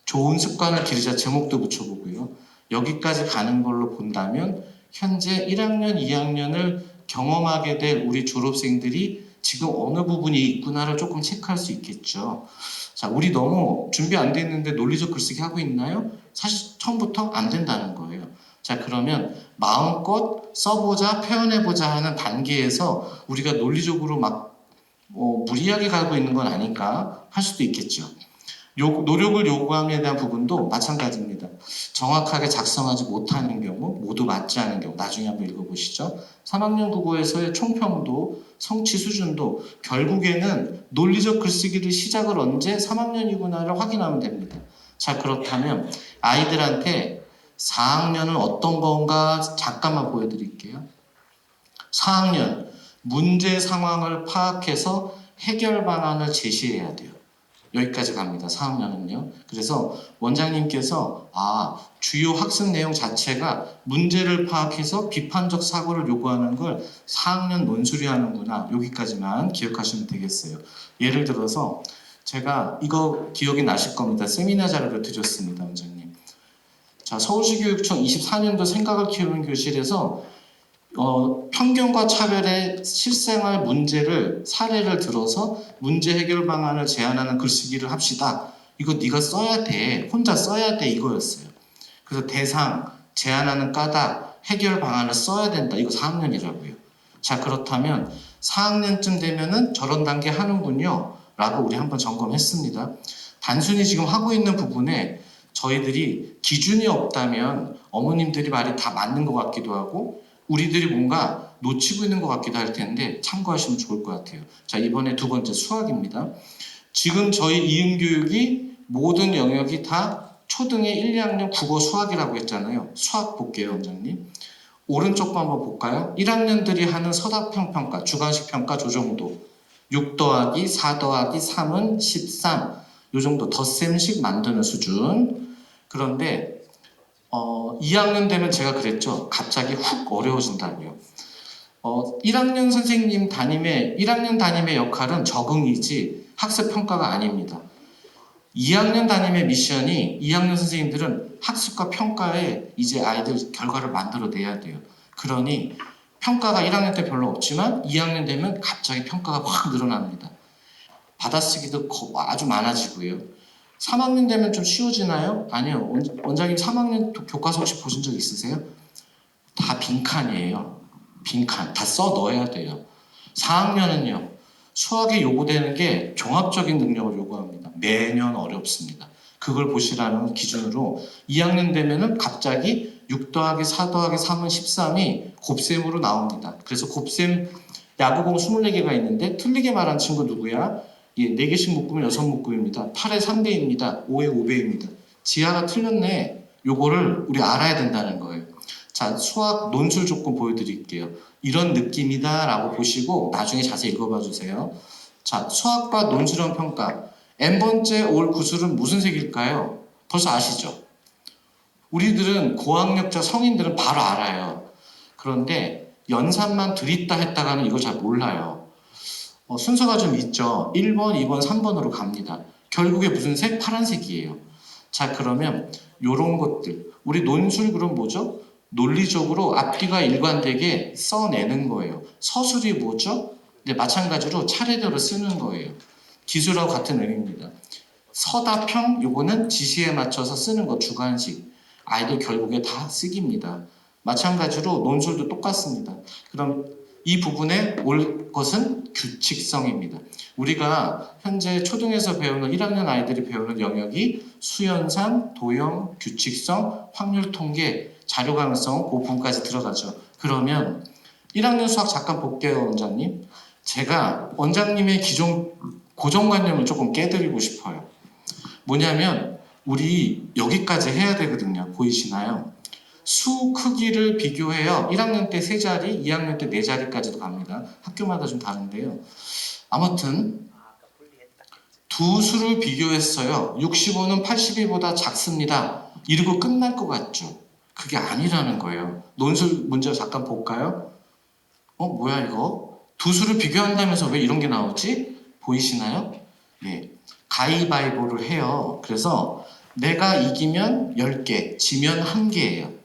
좋은 습관을 기르자 제목도 붙여보고요. 여기까지 가는 걸로 본다면 현재 1학년, 2학년을 경험하게 될 우리 졸업생들이 지금 어느 부분이 있구나를 조금 체크할 수 있겠죠. 자, 우리 너무 준비 안 돼 있는데 논리적 글쓰기 하고 있나요? 사실 처음부터 안 된다는 거예요. 자, 그러면 마음껏 써보자, 표현해보자 하는 단계에서 우리가 논리적으로 막 무리하게 가고 있는 건 아닌가 할 수도 있겠죠. 노력을 요구함에 대한 부분도 마찬가지입니다. 정확하게 작성하지 못하는 경우, 모두 맞지 않은 경우, 나중에 한번 읽어보시죠. 3학년 국어에서의 총평도, 성취 수준도 결국에는 논리적 글쓰기를 시작을 언제 3학년이구나를 확인하면 됩니다. 자, 그렇다면 아이들한테 4학년은 어떤 건가 잠깐만 보여드릴게요. 4학년, 문제 상황을 파악해서 해결 방안을 제시해야 돼요. 여기까지 갑니다. 4학년은요. 그래서 원장님께서 주요 학습 내용 자체가 문제를 파악해서 비판적 사고를 요구하는 걸 4학년 논술이 하는구나. 여기까지만 기억하시면 되겠어요. 예를 들어서 제가 이거 기억이 나실 겁니다. 세미나 자료를 드렸습니다. 원장님. 자, 서울시교육청 24년도 생각을 키우는 교실에서 편견과 차별의 실생활 문제를 사례를 들어서 문제 해결 방안을 제안하는 글쓰기를 합시다. 이거 네가 써야 돼. 혼자 써야 돼. 이거였어요. 그래서 대상, 제안하는 까닭, 해결 방안을 써야 된다. 이거 4학년이라고요. 자, 그렇다면 4학년쯤 되면은 저런 단계 하는군요. 라고 우리 한번 점검했습니다. 단순히 지금 하고 있는 부분에 저희들이 기준이 없다면 어머님들이 말이 다 맞는 것 같기도 하고 우리들이 뭔가 놓치고 있는 것 같기도 할 텐데 참고하시면 좋을 것 같아요. 자, 이번에 두 번째 수학입니다. 지금 저희 이음교육이 모든 영역이 다 초등의 1, 2학년 국어 수학이라고 했잖아요. 수학 볼게요, 원장님. 오른쪽 거 한번 볼까요? 1학년들이 하는 서답형 평가, 주관식 평가 저 정도. 6 더하기 4 더하기 3은 13. 요 정도 덧셈식 만드는 수준. 그런데 2학년 되면 제가 그랬죠. 갑자기 훅 어려워진다고요. 1학년 선생님 담임의 1학년 담임의 역할은 적응이지 학습 평가가 아닙니다. 2학년 담임의 미션이 2학년 선생님들은 학습과 평가에 이제 아이들 결과를 만들어내야 돼요. 그러니 평가가 1학년 때 별로 없지만 2학년 되면 갑자기 평가가 확 늘어납니다. 받아쓰기도 아주 많아지고요. 3학년 되면 좀 쉬워지나요? 아니요. 원장님 3학년 교과서 혹시 보신 적 있으세요? 다 빈칸이에요. 빈칸. 다 써 넣어야 돼요. 4학년은요. 수학에 요구되는 게 종합적인 능력을 요구합니다. 매년 어렵습니다. 그걸 보시라는 기준으로 2학년 되면은 갑자기 6 더하기 4 더하기 3은 13이 곱셈으로 나옵니다. 그래서 곱셈 야구공 24개가 있는데 틀리게 말한 친구 누구야? 4개씩 묶으면 6묶음입니다. 8의 3배입니다. 5의 5배입니다. 지하가 틀렸네. 요거를 우리 알아야 된다는 거예요. 자, 수학 논술 조건 보여드릴게요. 이런 느낌이다 라고 보시고 나중에 자세히 읽어봐 주세요. 자, 수학과 논술형 평가. n번째 올 구슬은 무슨 색일까요? 벌써 아시죠? 우리들은 고학력자 성인들은 바로 알아요. 그런데 연산만 들이다 했다가는 이걸 잘 몰라요. 순서가 좀 있죠. 1번, 2번, 3번으로 갑니다. 결국에 무슨 색? 파란색이에요. 자, 그러면 요런 것들. 우리 논술 그럼 뭐죠? 논리적으로 앞뒤가 일관되게 써내는 거예요. 서술이 뭐죠? 네, 마찬가지로 차례대로 쓰는 거예요. 기술하고 같은 의미입니다. 서답형 요거는 지시에 맞춰서 쓰는 거 주관식. 아이들 결국에 다 쓰기입니다. 마찬가지로 논술도 똑같습니다. 그럼 이 부분에 올 것은 규칙성입니다. 우리가 현재 초등에서 배우는 1학년 아이들이 배우는 영역이 수연산, 도형, 규칙성, 확률 통계, 자료 가능성 그 부분까지 들어가죠. 그러면 1학년 수학 잠깐 볼게요, 원장님. 제가 원장님의 기존 고정관념을 조금 깨드리고 싶어요. 뭐냐면 우리 여기까지 해야 되거든요. 보이시나요? 수 크기를 비교해요. 1학년 때 3자리, 2학년 때 4자리까지도 갑니다. 학교마다 좀 다른데요. 아무튼 두 수를 비교했어요. 65는 82보다 작습니다. 이러고 끝날 것 같죠? 그게 아니라는 거예요. 논술 문제 잠깐 볼까요? 뭐야 이거? 두 수를 비교한다면서 왜 이런 게 나오지? 보이시나요? 네. 가위바위보를 해요. 그래서 내가 이기면 10개, 지면 1개예요.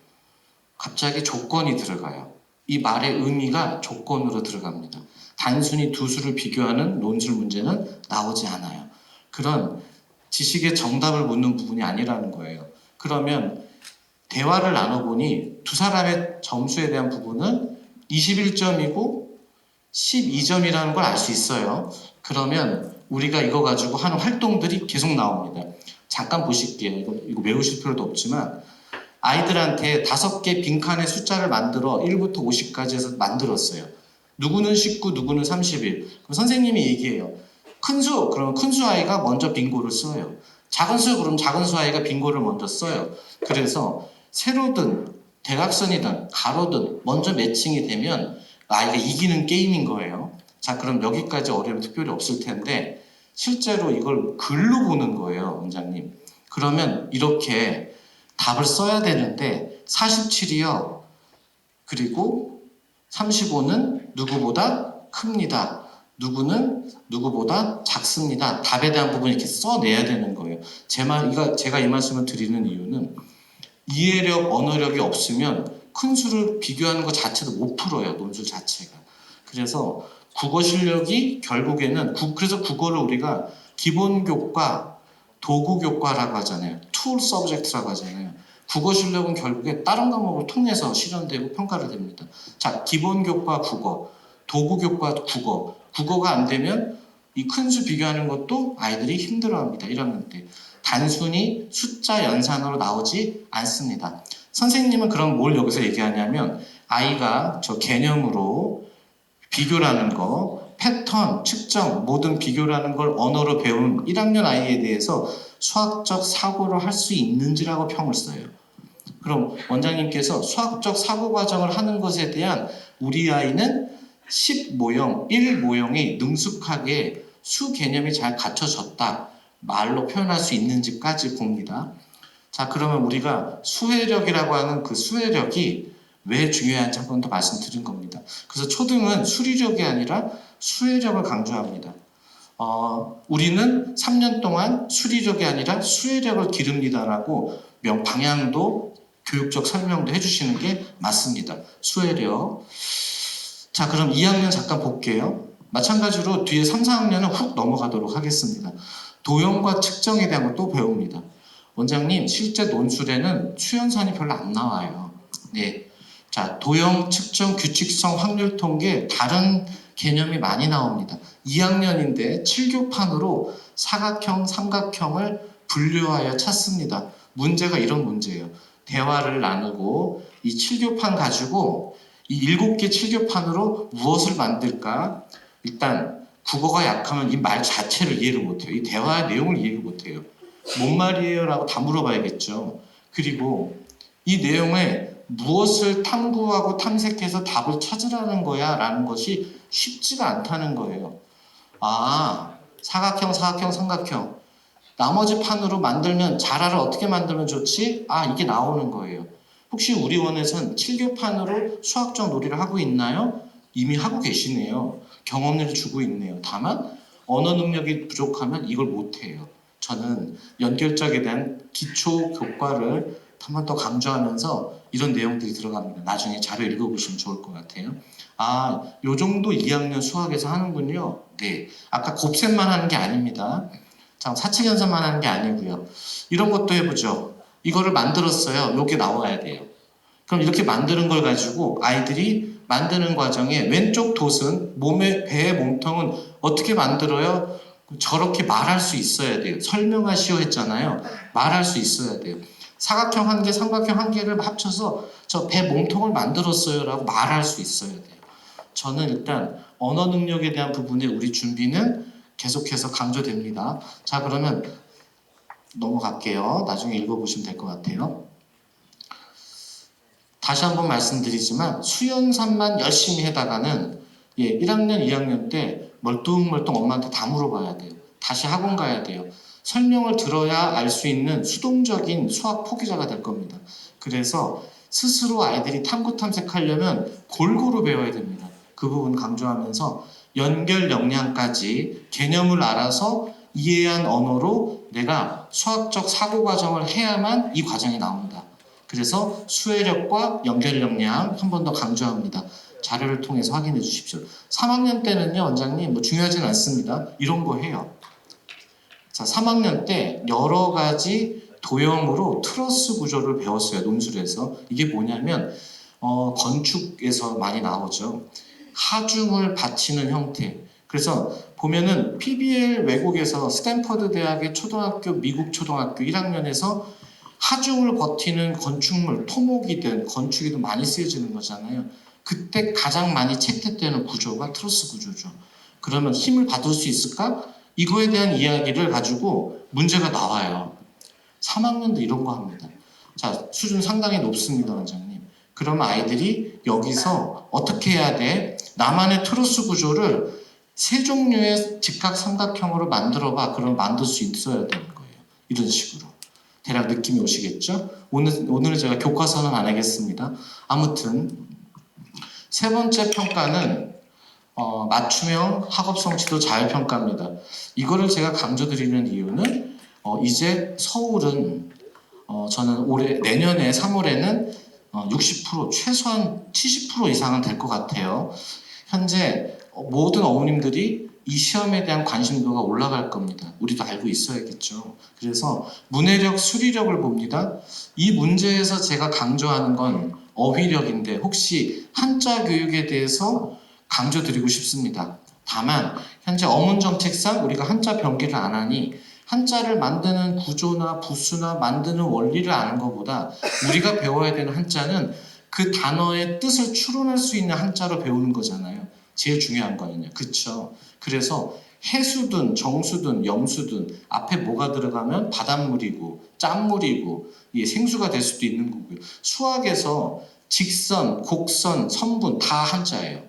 갑자기 조건이 들어가요. 이 말의 의미가 조건으로 들어갑니다. 단순히 두 수를 비교하는 논술 문제는 나오지 않아요. 그런 지식의 정답을 묻는 부분이 아니라는 거예요. 그러면 대화를 나눠보니 두 사람의 점수에 대한 부분은 21점이고 12점이라는 걸 알 수 있어요. 그러면 우리가 이거 가지고 하는 활동들이 계속 나옵니다. 잠깐 보실게요. 이거 외우실 필요도 없지만 아이들한테 5개 빈칸의 숫자를 만들어 1부터 50까지 해서 만들었어요. 누구는 19, 누구는 31. 그럼 선생님이 얘기해요. 큰 수, 그러면 큰 수 아이가 먼저 빙고를 써요. 작은 수, 그럼 작은 수 아이가 빙고를 먼저 써요. 그래서 세로든 대각선이든 가로든 먼저 매칭이 되면 아이가 이기는 게임인 거예요. 자, 그럼 여기까지 어려움이 특별히 없을 텐데 실제로 이걸 글로 보는 거예요, 원장님. 그러면 이렇게 답을 써야 되는데 47이요. 그리고 35는 누구보다 큽니다. 누구는 누구보다 작습니다. 답에 대한 부분 이렇게 써내야 되는 거예요. 제가 이 말씀을 드리는 이유는 이해력, 언어력이 없으면 큰 수를 비교하는 것 자체도 못 풀어요. 논술 자체가. 그래서 국어 실력이 결국에는 그래서 국어를 우리가 기본 교과, 도구 교과라고 하잖아요. 툴 서브젝트라고 하잖아요. 국어 실력은 결국에 다른 과목을 통해서 실현되고 평가를 됩니다. 자, 기본 교과 국어, 도구 교과 국어. 국어가 안 되면 이 큰 수 비교하는 것도 아이들이 힘들어합니다. 1학년 때. 단순히 숫자 연산으로 나오지 않습니다. 선생님은 그럼 뭘 여기서 얘기하냐면 아이가 저 개념으로 비교라는 거, 패턴, 측정, 모든 비교라는 걸 언어로 배운 1학년 아이에 대해서 수학적 사고를 할 수 있는지라고 평을 써요. 그럼 원장님께서 수학적 사고 과정을 하는 것에 대한 우리 아이는 10모형, 1모형이 능숙하게 수 개념이 잘 갖춰졌다. 말로 표현할 수 있는지까지 봅니다. 자, 그러면 우리가 수해력이라고 하는 그 수해력이 왜 중요한지 한 번 더 말씀드린 겁니다. 그래서 초등은 수리력이 아니라 수해력을 강조합니다. 우리는 3년 동안 수리력이 아니라 수해력을 기릅니다라고 방향도 교육적 설명도 해주시는 게 맞습니다. 수해력. 자, 그럼 2학년 잠깐 볼게요. 마찬가지로 뒤에 3, 4학년은 훅 넘어가도록 하겠습니다. 도형과 측정에 대한 것도 배웁니다. 원장님, 실제 논술에는 수연산이 별로 안 나와요. 네. 자, 도형, 측정, 규칙성, 확률 통계, 다른 개념이 많이 나옵니다. 2학년인데 7교판으로 사각형, 삼각형을 분류하여 찾습니다. 문제가 이런 문제예요. 대화를 나누고 이 7교판 가지고 이 7개 7교판으로 무엇을 만들까? 일단 국어가 약하면 이 말 자체를 이해를 못해요. 이 대화의 내용을 이해를 못해요. 뭔 말이에요? 라고 다 물어봐야겠죠. 그리고 이 내용에 무엇을 탐구하고 탐색해서 답을 찾으라는 거야 라는 것이 쉽지가 않다는 거예요. 사각형, 사각형, 삼각형. 나머지 판으로 만들면 자라를 어떻게 만들면 좋지? 이게 나오는 거예요. 혹시 우리 원에선 7교판으로 수학적 놀이를 하고 있나요? 이미 하고 계시네요. 경험을 주고 있네요. 다만 언어 능력이 부족하면 이걸 못해요. 저는 연결적에 대한 기초 교과를 한 번 더 강조하면서 이런 내용들이 들어갑니다. 나중에 자료 읽어보시면 좋을 것 같아요. 요 정도 2학년 수학에서 하는군요. 네. 아까 곱셈만 하는 게 아닙니다. 자, 사칙연산만 하는 게 아니고요. 이런 것도 해보죠. 이거를 만들었어요. 요게 나와야 돼요. 그럼 이렇게 만드는 걸 가지고 아이들이 만드는 과정에 왼쪽 돛은 배의 몸통은 어떻게 만들어요? 저렇게 말할 수 있어야 돼요. 설명하시오 했잖아요. 말할 수 있어야 돼요. 사각형 한 개, 삼각형 한 개를 합쳐서 저 배 몸통을 만들었어요 라고 말할 수 있어야 돼요. 저는 일단 언어 능력에 대한 부분에 우리 준비는 계속해서 강조됩니다. 자, 그러면 넘어갈게요. 나중에 읽어보시면 될 것 같아요. 다시 한번 말씀드리지만 수연산만 열심히 해다가는 1학년, 2학년 때 멀뚱멀뚱 엄마한테 다 물어봐야 돼요. 다시 학원 가야 돼요. 설명을 들어야 알 수 있는 수동적인 수학 포기자가 될 겁니다. 그래서 스스로 아이들이 탐구 탐색하려면 골고루 배워야 됩니다. 그 부분 강조하면서 연결 역량까지 개념을 알아서 이해한 언어로 내가 수학적 사고 과정을 해야만 이 과정이 나옵니다. 그래서 수해력과 연결 역량 한 번 더 강조합니다. 자료를 통해서 확인해 주십시오. 3학년 때는요, 원장님, 중요하진 않습니다. 이런 거 해요. 자, 3학년 때 여러 가지 도형으로 트러스 구조를 배웠어요, 논술에서. 이게 뭐냐면, 건축에서 많이 나오죠. 하중을 받치는 형태. 그래서 보면은 PBL 외국에서 스탠퍼드 대학의 초등학교, 미국 초등학교 1학년에서 하중을 버티는 건축물, 토목이든 건축이든 많이 쓰여지는 거잖아요. 그때 가장 많이 채택되는 구조가 트러스 구조죠. 그러면 힘을 받을 수 있을까? 이거에 대한 이야기를 가지고 문제가 나와요. 3학년도 이런 거 합니다. 자, 수준 상당히 높습니다, 원장님. 그러면 아이들이 여기서 어떻게 해야 돼? 나만의 트러스 구조를 세 종류의 직각 삼각형으로 만들어봐. 그럼 만들 수 있어야 되는 거예요. 이런 식으로. 대략 느낌이 오시겠죠? 오늘은 제가 교과서는 안 하겠습니다. 아무튼 세 번째 평가는 맞춤형 학업성 지도 자율평가입니다. 이거를 제가 강조드리는 이유는 이제 서울은 저는 내년에 3월에는 60% 최소한 70% 이상은 될 것 같아요. 현재 모든 어머님들이 이 시험에 대한 관심도가 올라갈 겁니다. 우리도 알고 있어야겠죠. 그래서 문해력, 수리력을 봅니다. 이 문제에서 제가 강조하는 건 어휘력인데 혹시 한자 교육에 대해서 강조드리고 싶습니다. 다만 현재 어문 정책상 우리가 한자 병기를 안 하니 한자를 만드는 구조나 부수나 만드는 원리를 아는 것보다 우리가 배워야 되는 한자는 그 단어의 뜻을 추론할 수 있는 한자로 배우는 거잖아요. 제일 중요한 거는요. 그쵸? 그래서 해수든 정수든 염수든 앞에 뭐가 들어가면 바닷물이고 짠물이고 생수가 될 수도 있는 거고요. 수학에서 직선, 곡선, 선분 다 한자예요.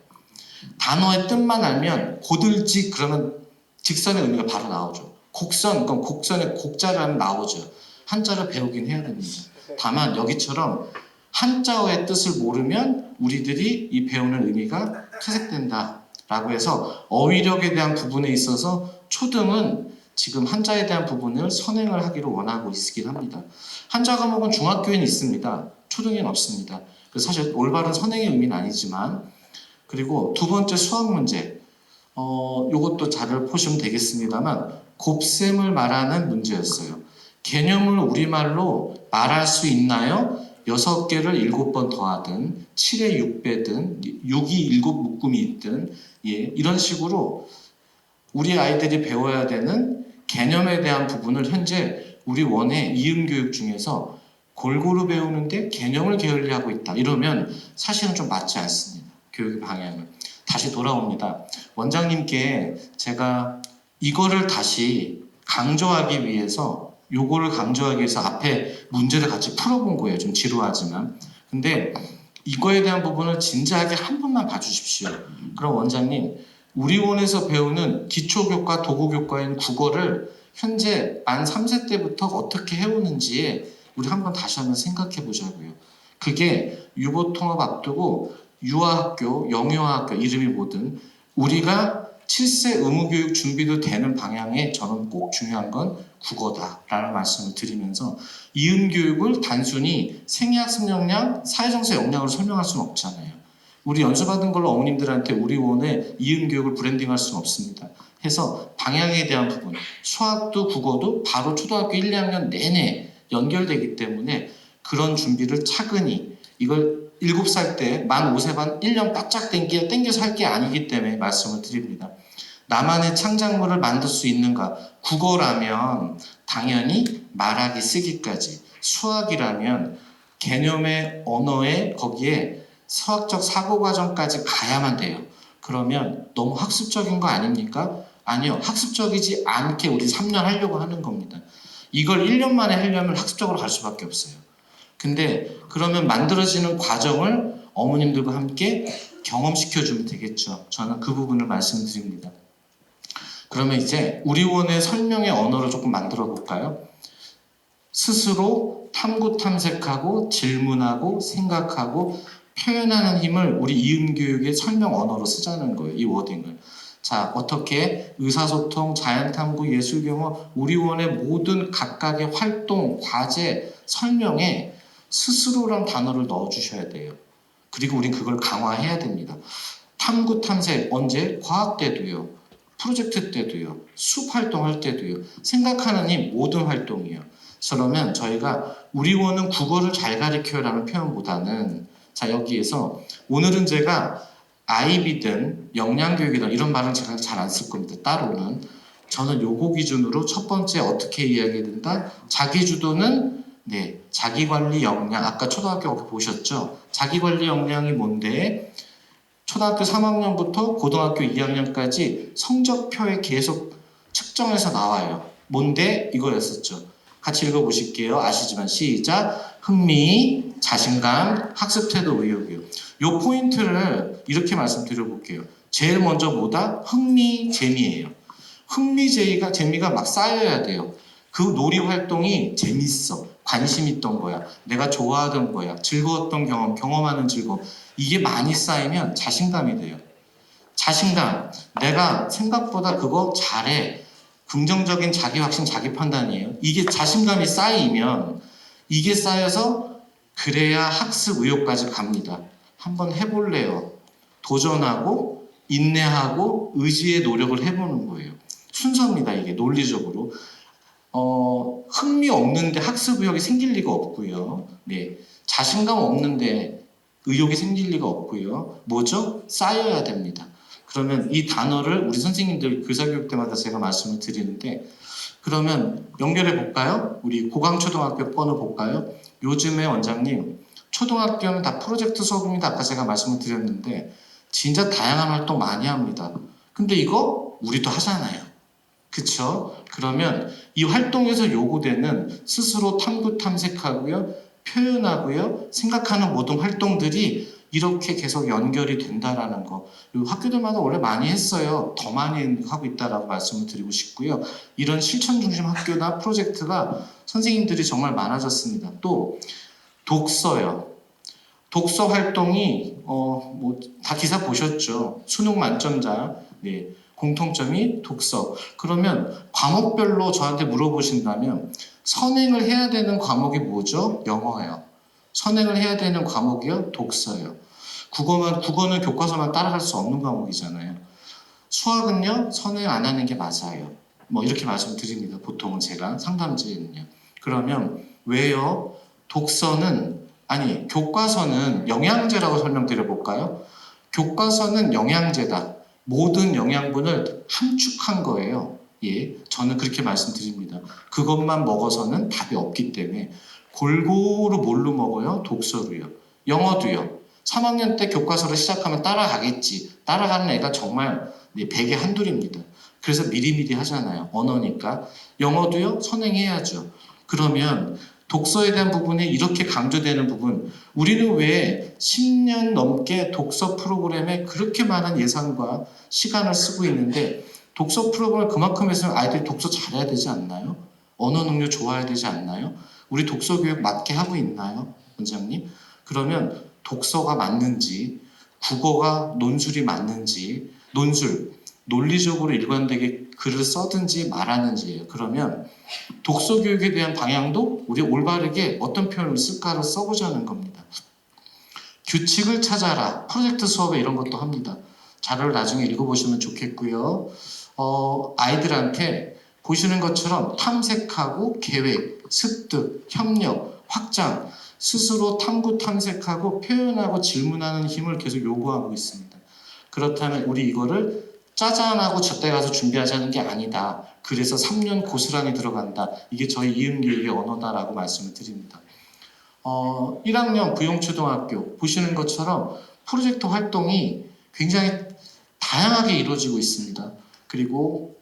단어의 뜻만 알면 고들직 그러면 직선의 의미가 바로 나오죠. 곡선, 그럼 곡선의 곡자를 하면 나오죠. 한자를 배우긴 해야 됩니다. 다만 여기처럼 한자어의 뜻을 모르면 우리들이 이 배우는 의미가 퇴색된다 라고 해서 어휘력에 대한 부분에 있어서 초등은 지금 한자에 대한 부분을 선행을 하기를 원하고 있긴 합니다. 한자 과목은 중학교에는 있습니다. 초등에는 없습니다. 그래서 사실 올바른 선행의 의미는 아니지만 그리고 두 번째 수학 문제 요것도 잘 보시면 되겠습니다만 곱셈을 말하는 문제였어요. 개념을 우리말로 말할 수 있나요? 6개를 7번 더하든 7의 6배든 6이 7묶음이 있든 이런 식으로 우리 아이들이 배워야 되는 개념에 대한 부분을 현재 우리 원의 이음교육 중에서 골고루 배우는데 개념을 게을리하고 있다. 이러면 사실은 좀 맞지 않습니다. 교육의 방향은. 다시 돌아옵니다. 원장님께 제가 이거를 다시 강조하기 위해서 요거를 강조하기 위해서 앞에 문제를 같이 풀어본 거예요. 좀 지루하지만. 근데 이거에 대한 부분을 진지하게 한 번만 봐주십시오. 그럼 원장님, 우리 원에서 배우는 기초교과, 도구교과인 국어를 현재 만 3세 때부터 어떻게 해오는지에 우리 한번 다시 한번 생각해 보자고요. 그게 유보통합 앞두고 유아학교, 영유아학교 이름이 뭐든 우리가 7세 의무교육 준비도 되는 방향에 저는 꼭 중요한 건 국어다라는 말씀을 드리면서 이음교육을 단순히 생애학습 역량, 사회정세 역량으로 설명할 수는 없잖아요. 우리 연수받은 걸로 어머님들한테 우리 원의 이음교육을 브랜딩할 수는 없습니다. 해서 방향에 대한 부분, 수학도 국어도 바로 초등학교 1, 2학년 내내 연결되기 때문에 그런 준비를 차근히 이걸 7살 때 만 5세 반 1년 바짝 땡겨서 할 게 아니기 때문에 말씀을 드립니다. 나만의 창작물을 만들 수 있는가? 국어라면 당연히 말하기 쓰기까지, 수학이라면 개념의 언어에 거기에 수학적 사고 과정까지 가야만 돼요. 그러면 너무 학습적인 거 아닙니까? 아니요. 학습적이지 않게 우리 3년 하려고 하는 겁니다. 이걸 1년 만에 하려면 학습적으로 갈 수밖에 없어요. 근데 그러면 만들어지는 과정을 어머님들과 함께 경험시켜주면 되겠죠. 저는 그 부분을 말씀드립니다. 그러면 이제 우리 원의 설명의 언어를 조금 만들어 볼까요? 스스로 탐구 탐색하고 질문하고 생각하고 표현하는 힘을 우리 이음교육의 설명 언어로 쓰자는 거예요. 이 워딩을. 자, 어떻게 의사소통, 자연탐구, 예술경험, 우리 원의 모든 각각의 활동, 과제, 설명에 스스로란 단어를 넣어주셔야 돼요. 그리고 우린 그걸 강화해야 됩니다. 탐구 탐색 언제? 과학 때도요. 프로젝트 때도요. 숲 활동할 때도요. 생각하는 이 모든 활동이요. 그러면 저희가 우리 원은 국어를 잘 가르쳐요라는 표현보다는 자 여기에서 오늘은 제가 아이비든 영양교육이든 이런 말은 제가 잘 안 쓸 겁니다. 따로는. 저는 요거 기준으로 첫 번째 어떻게 이야기해야 된다? 자기주도는 네, 자기관리 역량. 아까 초등학교 보셨죠? 자기관리 역량이 뭔데? 초등학교 3학년부터 고등학교 2학년까지 성적표에 계속 측정해서 나와요. 뭔데? 이거였었죠. 같이 읽어보실게요. 아시지만 시작. 흥미, 자신감, 학습 태도, 의욕이요. 요 포인트를 이렇게 말씀드려볼게요. 제일 먼저 뭐다? 흥미, 재미예요. 흥미, 재미가 막 쌓여야 돼요. 그 놀이 활동이 재밌어. 관심 있던 거야. 내가 좋아하던 거야. 즐거웠던 경험하는 즐거움. 이게 많이 쌓이면 자신감이 돼요. 자신감. 내가 생각보다 그거 잘해. 긍정적인 자기 확신, 자기 판단이에요. 이게 자신감이 쌓이면 이게 쌓여서 그래야 학습 의욕까지 갑니다. 한번 해볼래요. 도전하고 인내하고 의지의 노력을 해보는 거예요. 순서입니다. 이게 논리적으로. 흥미 없는데 학습 의욕이 생길 리가 없고요. 네, 자신감 없는데 의욕이 생길 리가 없고요. 뭐죠? 쌓여야 됩니다. 그러면 이 단어를 우리 선생님들 교사교육 때마다 제가 말씀을 드리는데 그러면 연결해 볼까요? 우리 고강초등학교 번호 볼까요? 요즘에 원장님 초등학교는 다 프로젝트 수업입니다. 아까 제가 말씀을 드렸는데 진짜 다양한 활동 많이 합니다. 근데 이거 우리도 하잖아요. 그쵸? 그러면 이 활동에서 요구되는 스스로 탐구 탐색하고요, 표현하고요, 생각하는 모든 활동들이 이렇게 계속 연결이 된다라는 거. 학교들마다 원래 많이 했어요. 더 많이 하고 있다라고 말씀을 드리고 싶고요. 이런 실천 중심 학교나 프로젝트가 선생님들이 정말 많아졌습니다. 또 독서요. 독서 활동이 다 기사 보셨죠? 수능 만점자. 네. 공통점이 독서. 그러면 과목별로 저한테 물어보신다면 선행을 해야 되는 과목이 뭐죠? 영어예요. 선행을 해야 되는 과목이요? 독서예요. 국어는 교과서만 따라갈 수 없는 과목이잖아요. 수학은요? 선행 안 하는 게 맞아요. 뭐 이렇게 말씀드립니다. 보통은 제가 상담제는요. 그러면 왜요? 교과서는 영양제라고 설명드려볼까요? 교과서는 영양제다. 모든 영양분을 함축한 거예요. 예, 저는 그렇게 말씀드립니다. 그것만 먹어서는 답이 없기 때문에 골고루 뭘로 먹어요? 독서로요. 영어도요. 3학년 때 교과서를 시작하면 따라가겠지. 따라가는 애가 정말 백에 한둘입니다. 그래서 미리미리 하잖아요. 언어니까. 영어도요. 선행해야죠. 그러면 독서에 대한 부분이 이렇게 강조되는 부분, 우리는 왜 10년 넘게 독서 프로그램에 그렇게 많은 예산과 시간을 쓰고 있는데 독서 프로그램을 그만큼 해서 아이들이 독서 잘해야 되지 않나요? 언어 능력 좋아야 되지 않나요? 우리 독서 교육 맞게 하고 있나요? 원장님? 그러면 독서가 맞는지, 국어가 논술이 맞는지, 논리적으로 일관되게 글을 써든지 말하는지예요. 그러면 독서 교육에 대한 방향도 우리 올바르게 어떤 표현을 쓸까를 써보자는 겁니다. 규칙을 찾아라. 프로젝트 수업에 이런 것도 합니다. 자료를 나중에 읽어보시면 좋겠고요. 아이들한테 보시는 것처럼 탐색하고 계획, 습득, 협력, 확장, 스스로 탐구 탐색하고 표현하고 질문하는 힘을 계속 요구하고 있습니다. 그렇다면 우리 이거를 짜잔하고 저때 가서 준비하자는 게 아니다. 그래서 3년 고스란히 들어간다. 이게 저희 이음교육의 언어다라고 말씀을 드립니다. 1학년 부용초등학교 보시는 것처럼 프로젝트 활동이 굉장히 다양하게 이루어지고 있습니다. 그리고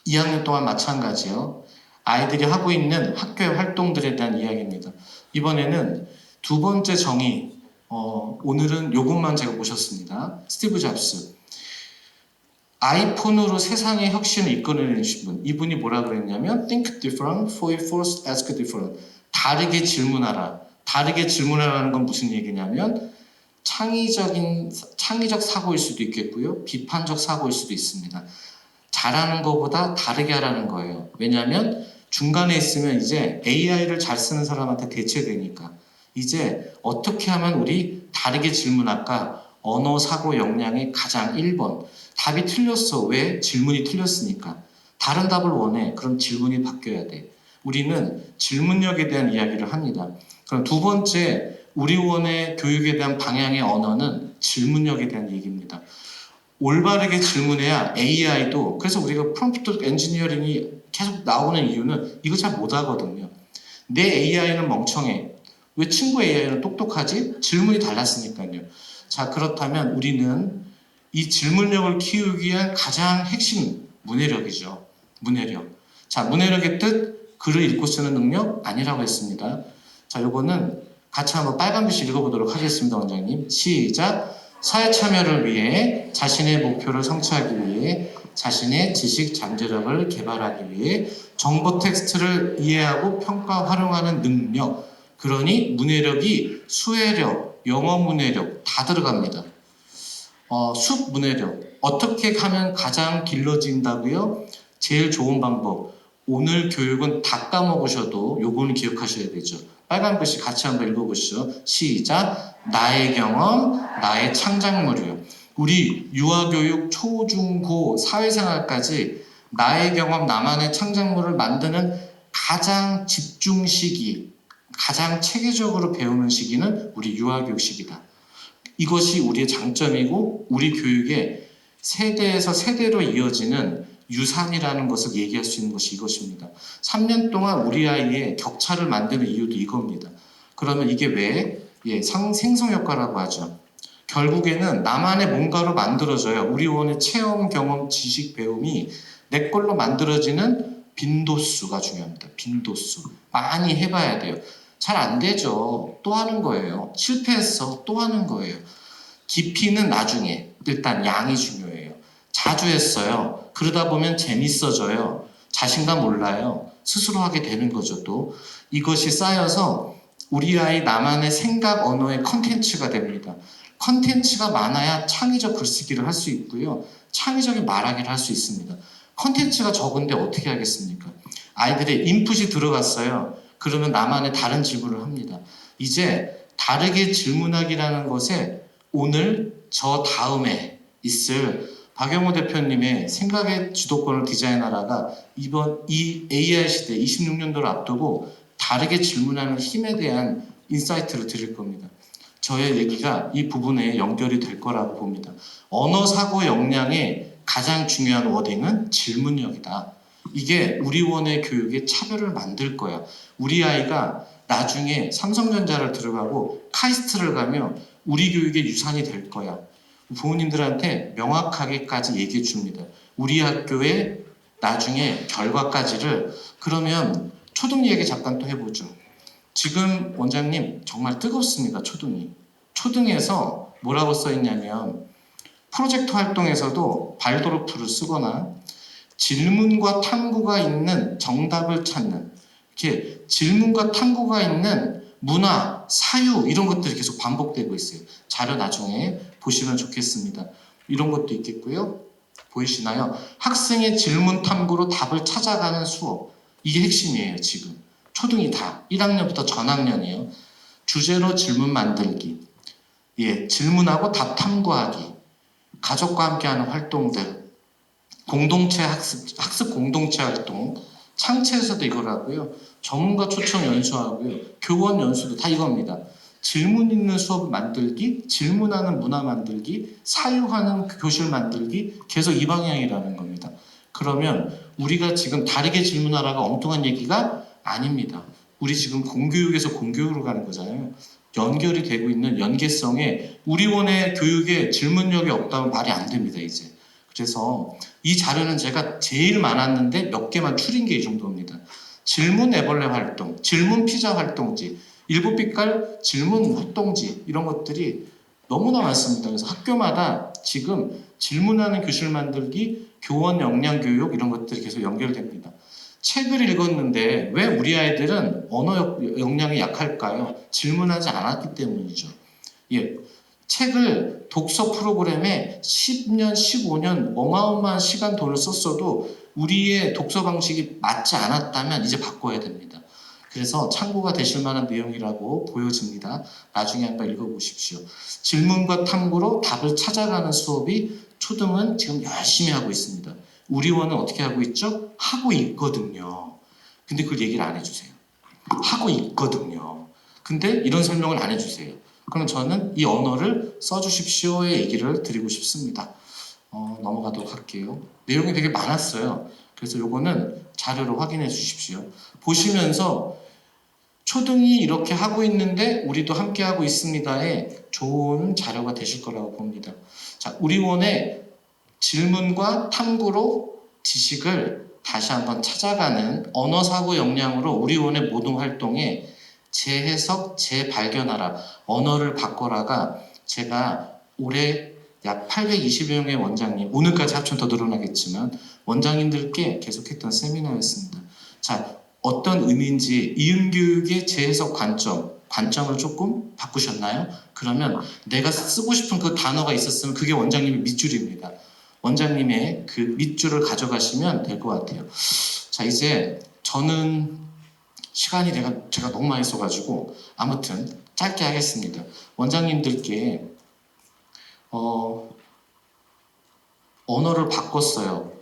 2학년 동안 마찬가지요. 아이들이 하고 있는 학교의 활동들에 대한 이야기입니다. 이번에는 두 번째 정의, 오늘은 요것만 제가 모셨습니다. 스티브 잡스. 아이폰으로 세상의 혁신을 이끌어내신 분. 이분이 뭐라 그랬냐면 Think different, first ask different. 다르게 질문하라. 다르게 질문하라는 건 무슨 얘기냐면 창의적 사고일 수도 있겠고요. 비판적 사고일 수도 있습니다. 잘하는 것보다 다르게 하라는 거예요. 왜냐하면 중간에 있으면 이제 AI를 잘 쓰는 사람한테 대체되니까 이제 어떻게 하면 우리 다르게 질문할까? 언어 사고 역량이 가장 1번. 답이 틀렸어. 왜? 질문이 틀렸으니까. 다른 답을 원해. 그럼 질문이 바뀌어야 돼. 우리는 질문력에 대한 이야기를 합니다. 그럼 두 번째, 우리 원의 교육에 대한 방향의 언어는 질문력에 대한 얘기입니다. 올바르게 질문해야 AI도, 그래서 우리가 프롬프트 엔지니어링이 계속 나오는 이유는 이거 잘 못하거든요. 내 AI는 멍청해. 왜 친구 AI는 똑똑하지? 질문이 달랐으니까요. 자, 그렇다면 우리는 이 질문력을 키우기 위한 가장 핵심 문해력이죠. 문해력. 자, 문해력의 뜻, 글을 읽고 쓰는 능력 아니라고 했습니다. 자, 요거는 같이 한번 빨간 글씨 읽어보도록 하겠습니다, 원장님. 시작. 사회 참여를 위해 자신의 목표를 성취하기 위해 자신의 지식 잠재력을 개발하기 위해 정보 텍스트를 이해하고 평가 활용하는 능력. 그러니 문해력이 수해력, 영어 문해력 다 들어갑니다. 숲 문해력 어떻게 하면 가장 길러진다고요? 제일 좋은 방법. 오늘 교육은 다 까먹으셔도 요거는 기억하셔야 되죠. 빨간 글씨 같이 한번 읽어보시죠. 시작. 나의 경험, 나의 창작물이요. 우리 유아교육 초, 중, 고, 사회생활까지 나의 경험, 나만의 창작물을 만드는 가장 집중 시기, 가장 체계적으로 배우는 시기는 우리 유아교육 시기다. 이것이 우리의 장점이고 우리 교육의 세대에서 세대로 이어지는 유산이라는 것을 얘기할 수 있는 것이 이것입니다. 3년 동안 우리 아이의 격차를 만드는 이유도 이겁니다. 그러면 이게 왜? 생성효과라고 하죠. 결국에는 나만의 뭔가로 만들어져야 우리 원의 체험, 경험, 지식, 배움이 내 걸로 만들어지는 빈도수가 중요합니다. 빈도수. 많이 해봐야 돼요. 잘 안 되죠. 또 하는 거예요. 실패했어. 또 하는 거예요. 깊이는 나중에. 일단 양이 중요해요. 자주 했어요. 그러다 보면 재밌어져요. 자신감 올라요. 스스로 하게 되는 거죠. 또 이것이 쌓여서 우리 아이 나만의 생각 언어의 컨텐츠가 됩니다. 컨텐츠가 많아야 창의적 글쓰기를 할 수 있고요. 창의적인 말하기를 할 수 있습니다. 컨텐츠가 적은데 어떻게 하겠습니까? 아이들의 인풋이 들어갔어요. 그러면 나만의 다른 질문을 합니다. 이제 다르게 질문하기라는 것에 오늘 저 다음에 있을 박영호 대표님의 생각의 주도권을 디자인하라가 이번 이 AI 시대 26년도를 앞두고 다르게 질문하는 힘에 대한 인사이트를 드릴 겁니다. 저의 얘기가 이 부분에 연결이 될 거라고 봅니다. 언어 사고 역량의 가장 중요한 워딩은 질문력이다. 이게 우리 원의 교육의 차별을 만들 거야. 우리 아이가 나중에 삼성전자를 들어가고 카이스트를 가면 우리 교육의 유산이 될 거야. 부모님들한테 명확하게까지 얘기해 줍니다. 우리 학교의 나중에 결과까지를. 그러면 초등 얘기 잠깐 또 해보죠. 지금 원장님 정말 뜨겁습니다. 초등이. 초등에서 뭐라고 써있냐면 프로젝트 활동에서도 발도르프를 쓰거나 질문과 탐구가 있는 정답을 찾는, 이렇게 질문과 탐구가 있는 문화, 사유 이런 것들이 계속 반복되고 있어요. 자료 나중에 보시면 좋겠습니다. 이런 것도 있겠고요. 보이시나요? 학생의 질문 탐구로 답을 찾아가는 수업. 이게 핵심이에요. 지금 초등이 다 1학년부터 전학년이에요. 주제로 질문 만들기, 질문하고 답 탐구하기, 가족과 함께하는 활동들, 공동체 학습 공동체 활동, 창체에서도 이걸 하고요. 전문가 초청 연수하고요. 교원 연수도 다 이겁니다. 질문 있는 수업 만들기, 질문하는 문화 만들기, 사유하는 교실 만들기, 계속 이 방향이라는 겁니다. 그러면 우리가 지금 다르게 질문하라가 엉뚱한 얘기가 아닙니다. 우리 지금 공교육에서 공교육으로 가는 거잖아요. 연결이 되고 있는 연계성에 우리 원의 교육에 질문력이 없다면 말이 안 됩니다, 이제. 그래서 이 자료는 제가 제일 많았는데 몇 개만 추린 게 이 정도입니다. 질문 애벌레 활동, 질문 피자 활동지, 일곱빛깔 질문 활동지 이런 것들이 너무나 많습니다. 그래서 학교마다 지금 질문하는 교실 만들기, 교원 역량 교육 이런 것들이 계속 연결됩니다. 책을 읽었는데 왜 우리 아이들은 언어 역량이 약할까요? 질문하지 않았기 때문이죠. 책을 독서 프로그램에 10년, 15년 어마어마한 시간 돈을 썼어도 우리의 독서 방식이 맞지 않았다면 이제 바꿔야 됩니다. 그래서 참고가 되실 만한 내용이라고 보여집니다. 나중에 한번 읽어보십시오. 질문과 탐구로 답을 찾아가는 수업이 초등은 지금 열심히 하고 있습니다. 우리 원은 어떻게 하고 있죠? 하고 있거든요. 근데 그걸 얘기를 안 해주세요. 하고 있거든요. 근데 이런 설명을 안 해주세요. 그럼 저는 이 언어를 써주십시오의 얘기를 드리고 싶습니다. 넘어가도록 할게요. 내용이 되게 많았어요. 그래서 요거는 자료로 확인해 주십시오. 보시면서 초등이 이렇게 하고 있는데 우리도 함께 하고 있습니다에 좋은 자료가 되실 거라고 봅니다. 자, 우리원의 질문과 탐구로 지식을 다시 한번 찾아가는 언어사고 역량으로 우리원의 모든 활동에 재해석, 재발견하라, 언어를 바꿔라가 제가 올해 약 820여 명의 원장님, 오늘까지 합치면 더 늘어나겠지만 원장님들께 계속했던 세미나였습니다. 자, 어떤 의미인지 이음교육의 재해석 관점을 조금 바꾸셨나요? 그러면 내가 쓰고 싶은 그 단어가 있었으면 그게 원장님의 밑줄입니다. 원장님의 그 밑줄을 가져가시면 될 것 같아요. 자, 이제 저는 시간이 제가 너무 많이 써가지고 아무튼 짧게 하겠습니다. 원장님들께 언어를 바꿨어요.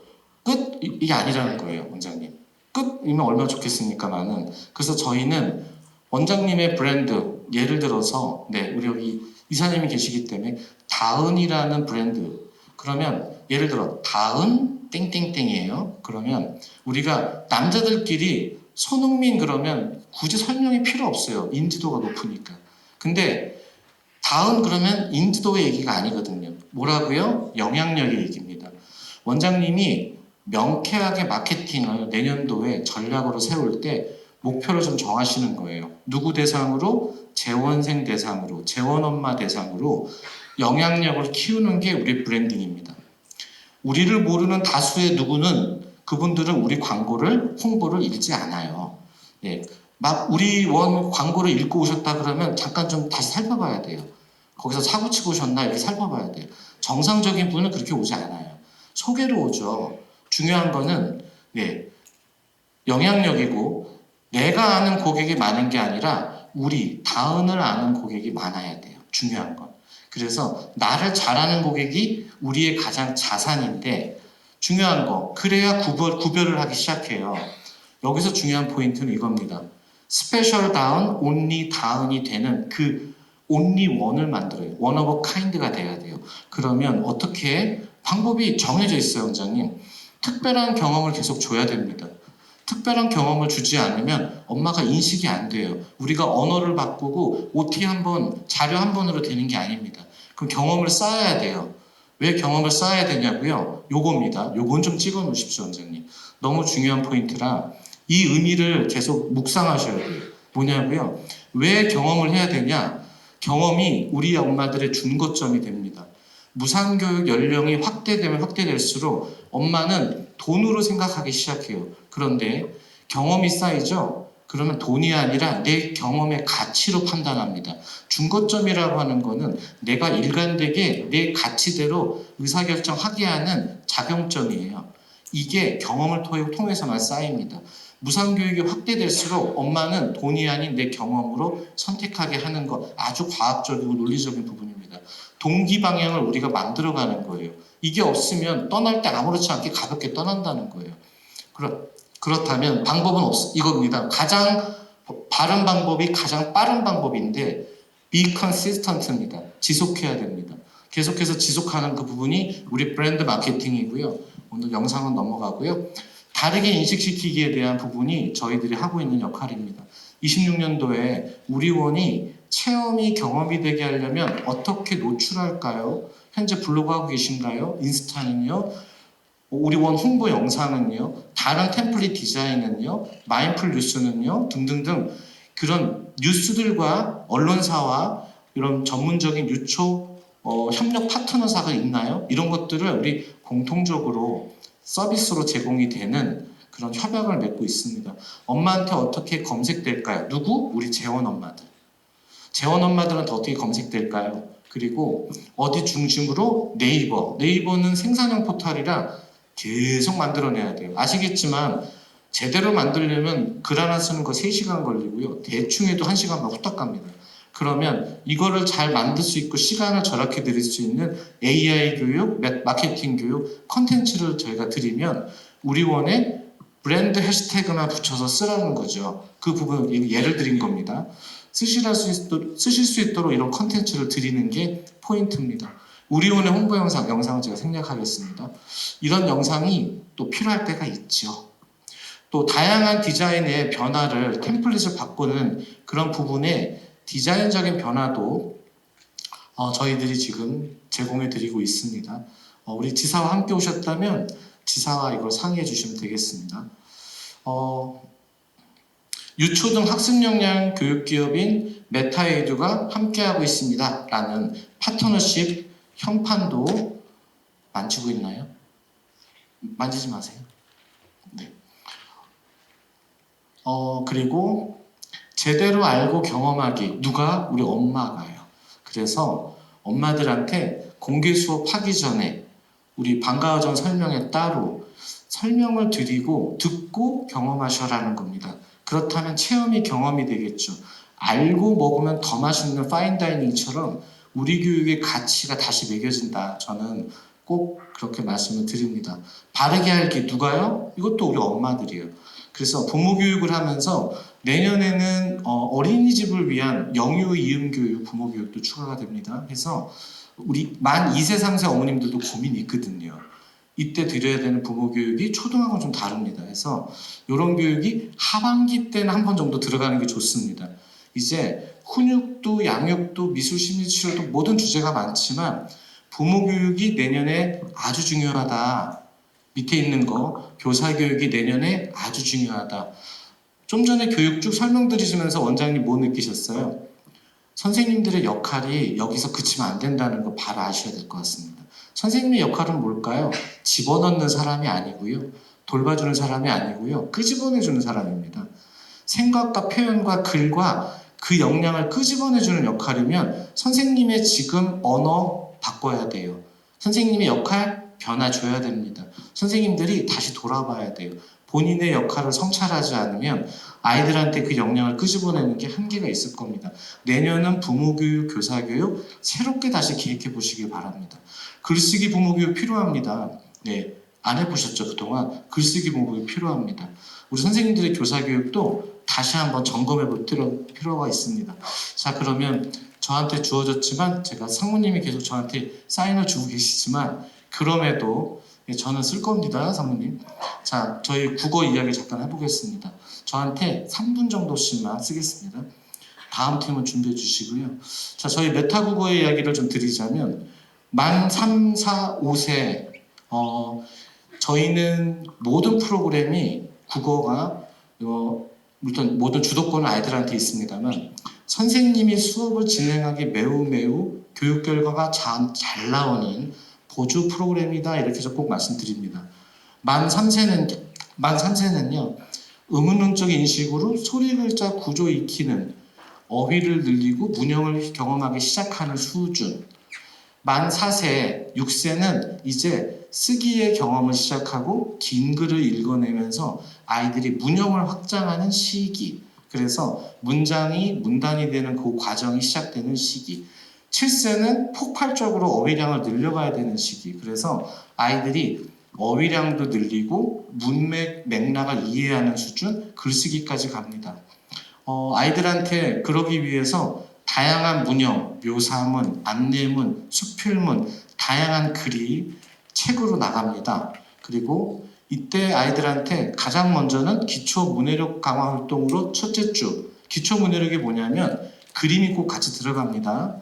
끝? 이게 아니라는 거예요, 원장님. 끝이면 얼마나 좋겠습니까만은. 그래서 저희는 원장님의 브랜드, 예를 들어서 우리 여기 이사님이 계시기 때문에 다은이라는 브랜드, 그러면 예를 들어 다은 땡땡땡이에요. 그러면 우리가 남자들끼리 손흥민 그러면 굳이 설명이 필요 없어요. 인지도가 높으니까. 근데 다은 그러면 인지도의 얘기가 아니거든요. 뭐라고요? 영향력의 얘기입니다. 원장님이 명쾌하게 마케팅을 내년도에 전략으로 세울 때 목표를 좀 정하시는 거예요. 누구 대상으로? 재원생 대상으로, 재원엄마 대상으로 영향력을 키우는 게 우리 브랜딩입니다. 우리를 모르는 다수의 누구는 그분들은 우리 광고를, 홍보를 읽지 않아요. 막 우리 원 광고를 읽고 오셨다 그러면 잠깐 좀 다시 살펴봐야 돼요. 거기서 사고 치고 오셨나 이렇게 살펴봐야 돼요. 정상적인 분은 그렇게 오지 않아요. 소개로 오죠. 중요한 거는 영향력이고 내가 아는 고객이 많은 게 아니라 우리 다은을 아는 고객이 많아야 돼요. 중요한 건. 그래서 나를 잘 아는 고객이 우리의 가장 자산인데 중요한 거 그래야 구별을 하기 시작해요. 여기서 중요한 포인트는 이겁니다. 스페셜 다운, 온리 다운이 되는 그 온리 원을 만들어요. 원 오브 카인드가 돼야 돼요. 그러면 어떻게 방법이 정해져 있어요, 원장님. 특별한 경험을 계속 줘야 됩니다. 특별한 경험을 주지 않으면 엄마가 인식이 안 돼요. 우리가 언어를 바꾸고 OT 자료 한 번으로 되는 게 아닙니다. 그럼 경험을 쌓아야 돼요. 왜 경험을 쌓아야 되냐고요? 요겁니다. 요건 좀 찍어 놓으십시오, 원장님. 너무 중요한 포인트라 이 의미를 계속 묵상하셔야 돼요. 뭐냐고요? 왜 경험을 해야 되냐? 경험이 우리 엄마들의 준거점이 됩니다. 무상교육 연령이 확대되면 확대될수록 엄마는 돈으로 생각하기 시작해요. 그런데 경험이 쌓이죠? 그러면 돈이 아니라 내 경험의 가치로 판단합니다. 준거점이라고 하는 거는 내가 일관되게 내 가치대로 의사결정하게 하는 작용점이에요. 이게 경험을 통해서만 쌓입니다. 무상교육이 확대될수록 엄마는 돈이 아닌 내 경험으로 선택하게 하는 것, 아주 과학적이고 논리적인 부분입니다. 동기 방향을 우리가 만들어가는 거예요. 이게 없으면 떠날 때 아무렇지 않게 가볍게 떠난다는 거예요. 그렇다면 방법은 이겁니다. 가장 바른 방법이 가장 빠른 방법인데 be consistent입니다. 지속해야 됩니다. 계속해서 지속하는 그 부분이 우리 브랜드 마케팅이고요. 오늘 영상은 넘어가고요. 다르게 인식시키기에 대한 부분이 저희들이 하고 있는 역할입니다. 26년도에 우리 원이 체험이 경험이 되게 하려면 어떻게 노출할까요? 현재 블로그 하고 계신가요? 인스타는요? 우리 원 홍보 영상은요? 다른 템플릿 디자인은요? 마인풀 뉴스는요? 등등등 그런 뉴스들과 언론사와 이런 전문적인 유초 협력 파트너사가 있나요? 이런 것들을 우리 공통적으로 서비스로 제공이 되는 그런 협약을 맺고 있습니다. 엄마한테 어떻게 검색될까요? 누구? 우리 재원 엄마들. 재원 엄마들은 더 어떻게 검색될까요? 그리고 어디 중심으로? 네이버. 네이버는 생산형 포털이라 계속 만들어내야 돼요. 아시겠지만 제대로 만들려면 글 하나 쓰는 거 3시간 걸리고요. 대충 해도 1시간만 후딱 갑니다. 그러면 이거를 잘 만들 수 있고 시간을 절약해 드릴 수 있는 AI 교육, 마케팅 교육, 컨텐츠를 저희가 드리면 우리 원에 브랜드 해시태그만 붙여서 쓰라는 거죠. 그 부분 예를 드린 겁니다. 쓰실 수 있도록 이런 컨텐츠를 드리는 게 포인트입니다. 우리온의 홍보 영상을 제가 생략하겠습니다. 이런 영상이 또 필요할 때가 있죠. 또 다양한 디자인의 변화를 템플릿을 바꾸는 그런 부분에 디자인적인 변화도 저희들이 지금 제공해 드리고 있습니다. 우리 지사와 함께 오셨다면 지사와 이걸 상의해 주시면 되겠습니다. 유초등 학습 역량 교육기업인 메타에듀가 함께하고 있습니다. 라는 파트너십 현판도 만지고 있나요? 만지지 마세요. 네. 그리고 제대로 알고 경험하기. 누가? 우리 엄마가요. 그래서 엄마들한테 공개 수업하기 전에 우리 방과후전 설명에 따로 설명을 드리고 듣고 경험하셔라는 겁니다. 그렇다면 체험이 경험이 되겠죠. 알고 먹으면 더 맛있는 파인다이닝처럼 우리 교육의 가치가 다시 매겨진다. 저는 꼭 그렇게 말씀을 드립니다. 바르게 알기 누가요? 이것도 우리 엄마들이에요. 그래서 부모 교육을 하면서 내년에는 어린이집을 위한 영유 이음 교육, 부모 교육도 추가가 됩니다. 그래서 우리 만 2세, 3세 어머님들도 고민이 있거든요. 이때 드려야 되는 부모 교육이 초등하고는 좀 다릅니다. 그래서 이런 교육이 하반기 때는 한 번 정도 들어가는 게 좋습니다. 이제 훈육도 양육도 미술 심리 치료도 모든 주제가 많지만 부모 교육이 내년에 아주 중요하다. 밑에 있는 거 교사 교육이 내년에 아주 중요하다. 좀 전에 교육 쭉 설명드리시면서 원장님 뭐 느끼셨어요? 선생님들의 역할이 여기서 그치면 안 된다는 거 바로 아셔야 될 것 같습니다. 선생님의 역할은 뭘까요? 집어넣는 사람이 아니고요. 돌봐주는 사람이 아니고요. 끄집어내주는 사람입니다. 생각과 표현과 글과 그 역량을 끄집어내주는 역할이면 선생님의 지금 언어 바꿔야 돼요. 선생님의 역할 변화 줘야 됩니다. 선생님들이 다시 돌아봐야 돼요. 본인의 역할을 성찰하지 않으면 아이들한테 그 역량을 끄집어내는 게 한계가 있을 겁니다. 내년은 부모교육, 교사교육 새롭게 다시 계획해 보시길 바랍니다. 글쓰기 부모교육 필요합니다. 네, 안 해보셨죠 그동안? 글쓰기 부모교육 필요합니다. 우리 선생님들의 교사교육도 다시 한번 점검해 볼 필요가 있습니다. 자, 그러면 저한테 주어졌지만 제가 상무님이 계속 저한테 사인을 주고 계시지만 그럼에도 저는 쓸 겁니다, 사모님. 자, 저희 국어 이야기 잠깐 해보겠습니다. 저한테 3분 정도씩만 쓰겠습니다. 다음 팀은 준비해 주시고요. 자, 저희 메타국어의 이야기를 좀 드리자면 만 3, 4, 5세 저희는 모든 프로그램이 국어가 물론 모든 주도권은 아이들한테 있습니다만 선생님이 수업을 진행하기 매우 교육 결과가 잘 나오는 보조 프로그램이다 이렇게 해서 꼭 말씀드립니다. 만 3세는요 의문문적 인식으로 소리 글자 구조 익히는 어휘를 늘리고 문형을 경험하기 시작하는 수준. 만 4세, 6세는 이제 쓰기의 경험을 시작하고 긴 글을 읽어내면서 아이들이 문형을 확장하는 시기. 그래서 문장이 문단이 되는 그 과정이 시작되는 시기. 7세는 폭발적으로 어휘량을 늘려가야 되는 시기. 그래서 아이들이 어휘량도 늘리고 문맥, 맥락을 이해하는 수준, 글쓰기까지 갑니다. 아이들한테 그러기 위해서 다양한 문형, 묘사문, 안내문, 수필문, 다양한 글이 책으로 나갑니다. 그리고 이때 아이들한테 가장 먼저는 기초 문해력 강화 활동으로 첫째 주. 기초 문해력이 뭐냐면 그림이 꼭 같이 들어갑니다.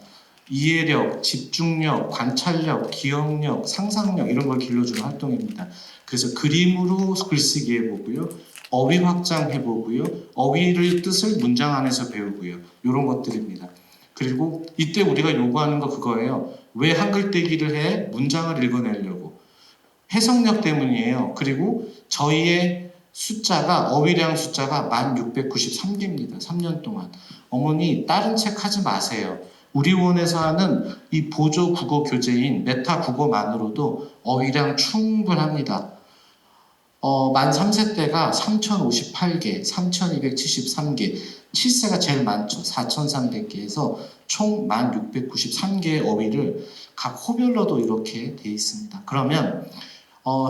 이해력, 집중력, 관찰력, 기억력, 상상력 이런 걸 길러주는 활동입니다. 그래서 그림으로 글쓰기 해보고요. 어휘 확장해보고요. 어휘의 뜻을 문장 안에서 배우고요. 이런 것들입니다. 그리고 이때 우리가 요구하는 거 그거예요. 왜 한글 떼기를 해? 문장을 읽어내려고. 해석력 때문이에요. 그리고 저희의 숫자가 어휘량 숫자가 1693개입니다. 3년 동안. 어머니 다른 책 하지 마세요. 우리 원에서 하는 이 보조 국어 교재인 메타 국어만으로도 어휘량 충분합니다. 만 3세 때가 3058개, 3273개, 7세가 제일 많죠. 4300개에서 총 1693개의 어휘를 각 호별로도 이렇게 돼 있습니다. 그러면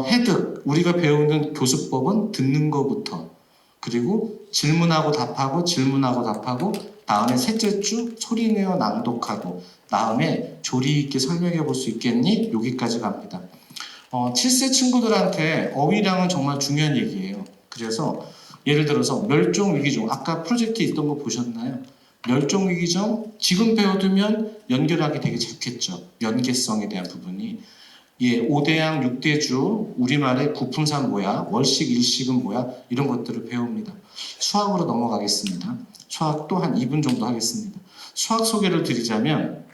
해득, 우리가 배우는 교수법은 듣는 것부터 그리고 질문하고 답하고 질문하고 답하고 다음에 셋째 주 소리내어 낭독하고, 다음에 조리 있게 설명해 볼 수 있겠니? 여기까지 갑니다. 7세 친구들한테 어휘량은 정말 중요한 얘기예요. 그래서 예를 들어서 멸종위기종, 아까 프로젝트에 있던 거 보셨나요? 멸종위기종 지금 배워두면 연결하기 되게 좋겠죠. 연계성에 대한 부분이. 예, 5대양, 6대주, 우리말의 구품산 뭐야, 월식, 일식은 뭐야, 이런 것들을 배웁니다. 수학으로 넘어가겠습니다. 수학도 한 2분 정도 하겠습니다. 수학 소개를 드리자면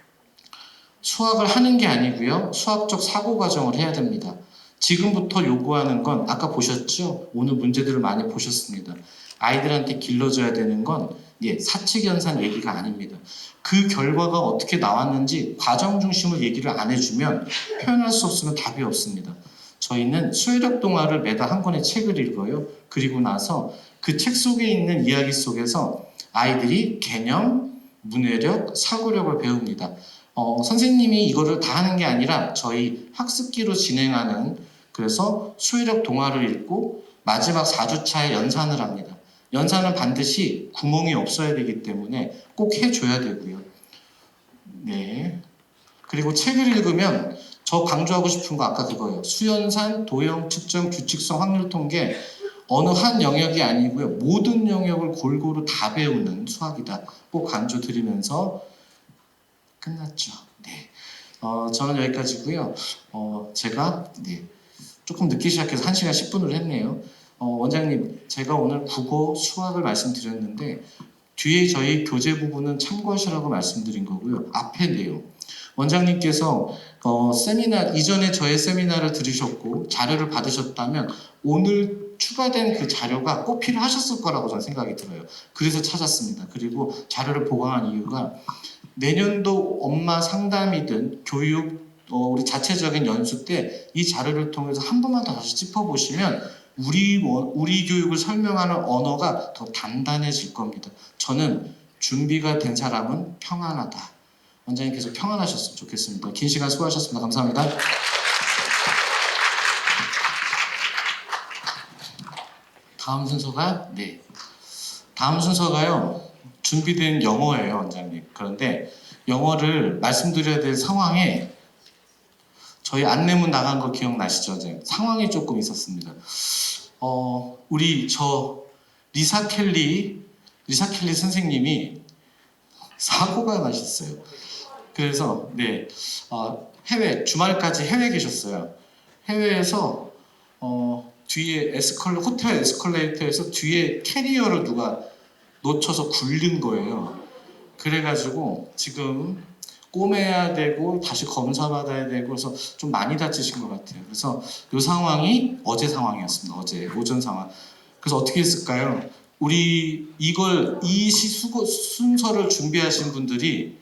수학을 하는 게 아니고요. 수학적 사고 과정을 해야 됩니다. 지금부터 요구하는 건 아까 보셨죠? 오늘 문제들을 많이 보셨습니다. 아이들한테 길러줘야 되는 건 사칙연산 얘기가 아닙니다. 그 결과가 어떻게 나왔는지 과정 중심을 얘기를 안 해주면 표현할 수 없으면 답이 없습니다. 저희는 수혜력 동화를 매달 한 권의 책을 읽어요. 그리고 나서 그 책 속에 있는 이야기 속에서 아이들이 개념, 문해력, 사고력을 배웁니다. 선생님이 이거를 다 하는 게 아니라 저희 학습기로 진행하는, 그래서 수혜력 동화를 읽고 마지막 4주차에 연산을 합니다. 연산은 반드시 구멍이 없어야 되기 때문에 꼭 해줘야 되고요. 네. 그리고 책을 읽으면 저 강조하고 싶은 거 아까 그거예요. 수연산, 도형, 측정, 규칙성, 확률 통계, 어느 한 영역이 아니고요. 모든 영역을 골고루 다 배우는 수학이다. 꼭 강조드리면서 끝났죠. 네. 저는 여기까지고요. 제가 조금 늦게 시작해서 1시간 10분을 했네요. 원장님, 제가 오늘 국어, 수학을 말씀드렸는데 뒤에 저희 교재 부분은 참고하시라고 말씀드린 거고요. 앞에 내용. 원장님께서 세미나, 이전에 저의 세미나를 들으셨고 자료를 받으셨다면 오늘 추가된 그 자료가 꼭 필요하셨을 거라고 저는 생각이 들어요. 그래서 찾았습니다. 그리고 자료를 보강한 이유가 내년도 엄마 상담이든 교육, 우리 자체적인 연수 때 이 자료를 통해서 한 번만 더 다시 짚어보시면 우리 교육을 설명하는 언어가 더 단단해질 겁니다. 저는 준비가 된 사람은 평안하다. 원장님께서 평안하셨으면 좋겠습니다. 긴 시간 수고하셨습니다. 감사합니다. 다음 순서가요. 준비된 영어예요, 원장님. 그런데 영어를 말씀드려야 될 상황에 저희 안내문 나간 거 기억나시죠? 상황이 조금 있었습니다. 우리 리사 켈리 선생님이 사고가 나셨어요. 그래서 주말까지 해외 계셨어요. 해외에서 뒤에 호텔 에스컬레이터에서 뒤에 캐리어를 누가 놓쳐서 굴린 거예요. 그래가지고 지금 꼬매야 되고 다시 검사 받아야 되고 그래서 좀 많이 다치신 것 같아요. 그래서 이 상황이 어제 상황이었습니다. 어제 오전 상황. 그래서 어떻게 했을까요? 이 순서를 준비하신 분들이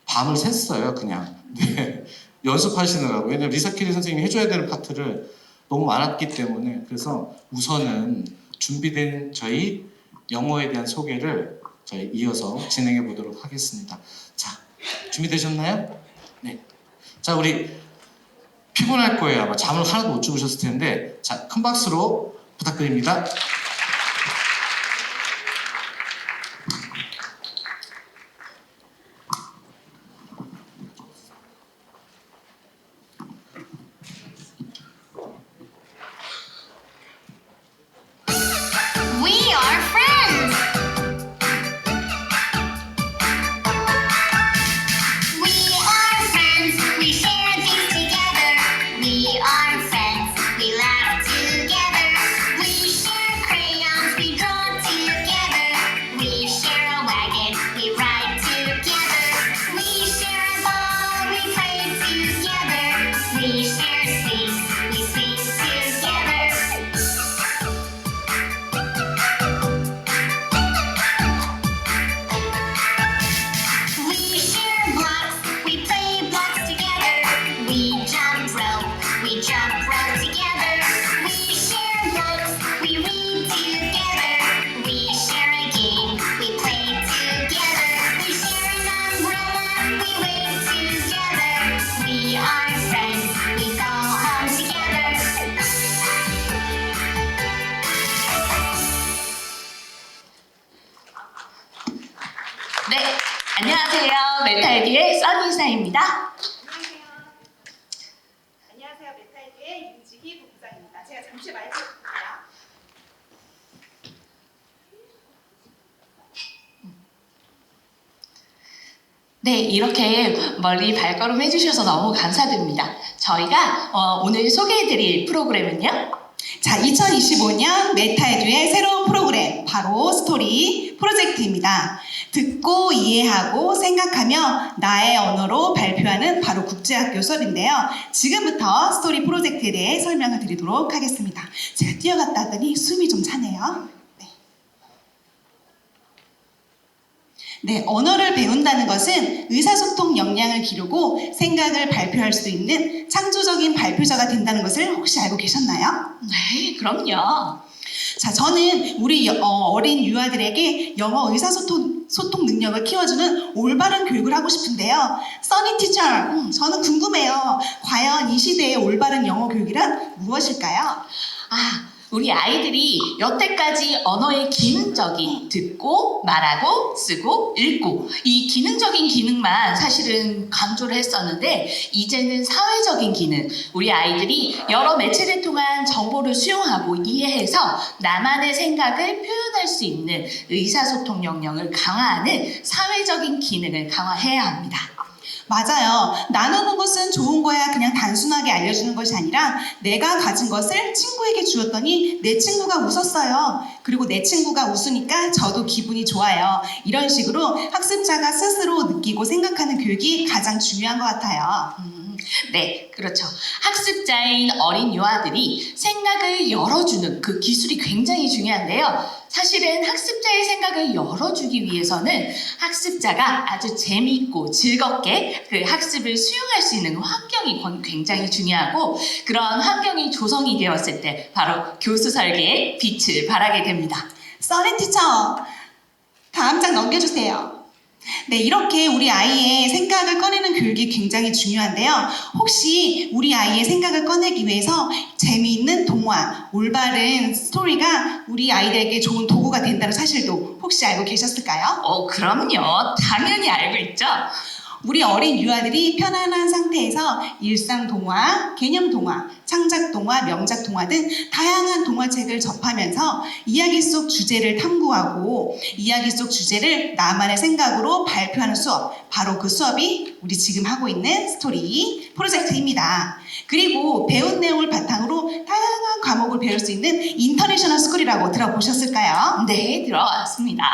밤을 샜어요, 그냥. 네. 연습하시느라고. 왜냐면 리사키리 선생님이 해줘야 되는 파트를 너무 많았기 때문에. 그래서 우선은 준비된 저희 영어에 대한 소개를 저희 이어서 진행해 보도록 하겠습니다. 자, 준비되셨나요? 네. 자, 우리 피곤할 거예요. 아마 잠을 하나도 못 주무셨을 텐데. 자, 큰 박수로 부탁드립니다. 메타입니다. 안녕하세요. 메타이드의 윤지희 부부장입니다. 제가 잠시 마이크 줄게요. 네, 이렇게 멀리 발걸음 해주셔서 너무 감사드립니다. 저희가 오늘 소개해드릴 프로그램은요. 자, 2025년 메타에듀의 새로운 프로그램 바로 스토리 프로젝트입니다. 듣고 이해하고 생각하며 나의 언어로 발표하는 바로 국제학교 수업인데요. 지금부터 스토리 프로젝트에 대해 설명을 드리도록 하겠습니다. 제가 뛰어갔다 하더니 숨이 좀 차네요. 네, 언어를 배운다는 것은 의사소통 역량을 기르고 생각을 발표할 수 있는 창조적인 발표자가 된다는 것을 혹시 알고 계셨나요? 네, 그럼요. 자, 저는 우리 어린 유아들에게 영어 의사소통 능력을 키워주는 올바른 교육을 하고 싶은데요. 써니 티처, 저는 궁금해요. 과연 이 시대의 올바른 영어 교육이란 무엇일까요? 우리 아이들이 여태까지 언어의 기능적인 듣고, 말하고, 쓰고, 읽고 이 기능적인 기능만 사실은 강조를 했었는데 이제는 사회적인 기능, 우리 아이들이 여러 매체를 통한 정보를 수용하고 이해해서 나만의 생각을 표현할 수 있는 의사소통 역량을 강화하는 사회적인 기능을 강화해야 합니다. 맞아요. 나누는 것은 좋은 거야 그냥 단순하게 알려주는 것이 아니라 내가 가진 것을 친구에게 주었더니 내 친구가 웃었어요. 그리고 내 친구가 웃으니까 저도 기분이 좋아요. 이런 식으로 학습자가 스스로 느끼고 생각하는 교육이 가장 중요한 것 같아요. 네, 그렇죠. 학습자인 어린 유아들이 생각을 열어주는 그 기술이 굉장히 중요한데요. 사실은 학습자의 생각을 열어주기 위해서는 학습자가 아주 재미있고 즐겁게 그 학습을 수용할 수 있는 환경이 굉장히 중요하고 그런 환경이 조성이 되었을 때 바로 교수 설계에 빛을 발하게 됩니다. 써니 티처, 다음 장 넘겨주세요. 네, 이렇게 우리 아이의 생각을 꺼내는 교육이 굉장히 중요한데요. 혹시 우리 아이의 생각을 꺼내기 위해서 재미있는 동화, 올바른 스토리가 우리 아이들에게 좋은 도구가 된다는 사실도 혹시 알고 계셨을까요? 그럼요. 당연히 알고 있죠. 우리 어린 유아들이 편안한 상태에서 일상 동화, 개념 동화, 창작 동화, 명작 동화 등 다양한 동화책을 접하면서 이야기 속 주제를 탐구하고 이야기 속 주제를 나만의 생각으로 발표하는 수업, 바로 그 수업이 우리 지금 하고 있는 스토리 프로젝트입니다. 그리고 배운 내용을 바탕으로 다양한 과목을 배울 수 있는 인터내셔널 스쿨이라고 들어보셨을까요? 네, 들어왔습니다.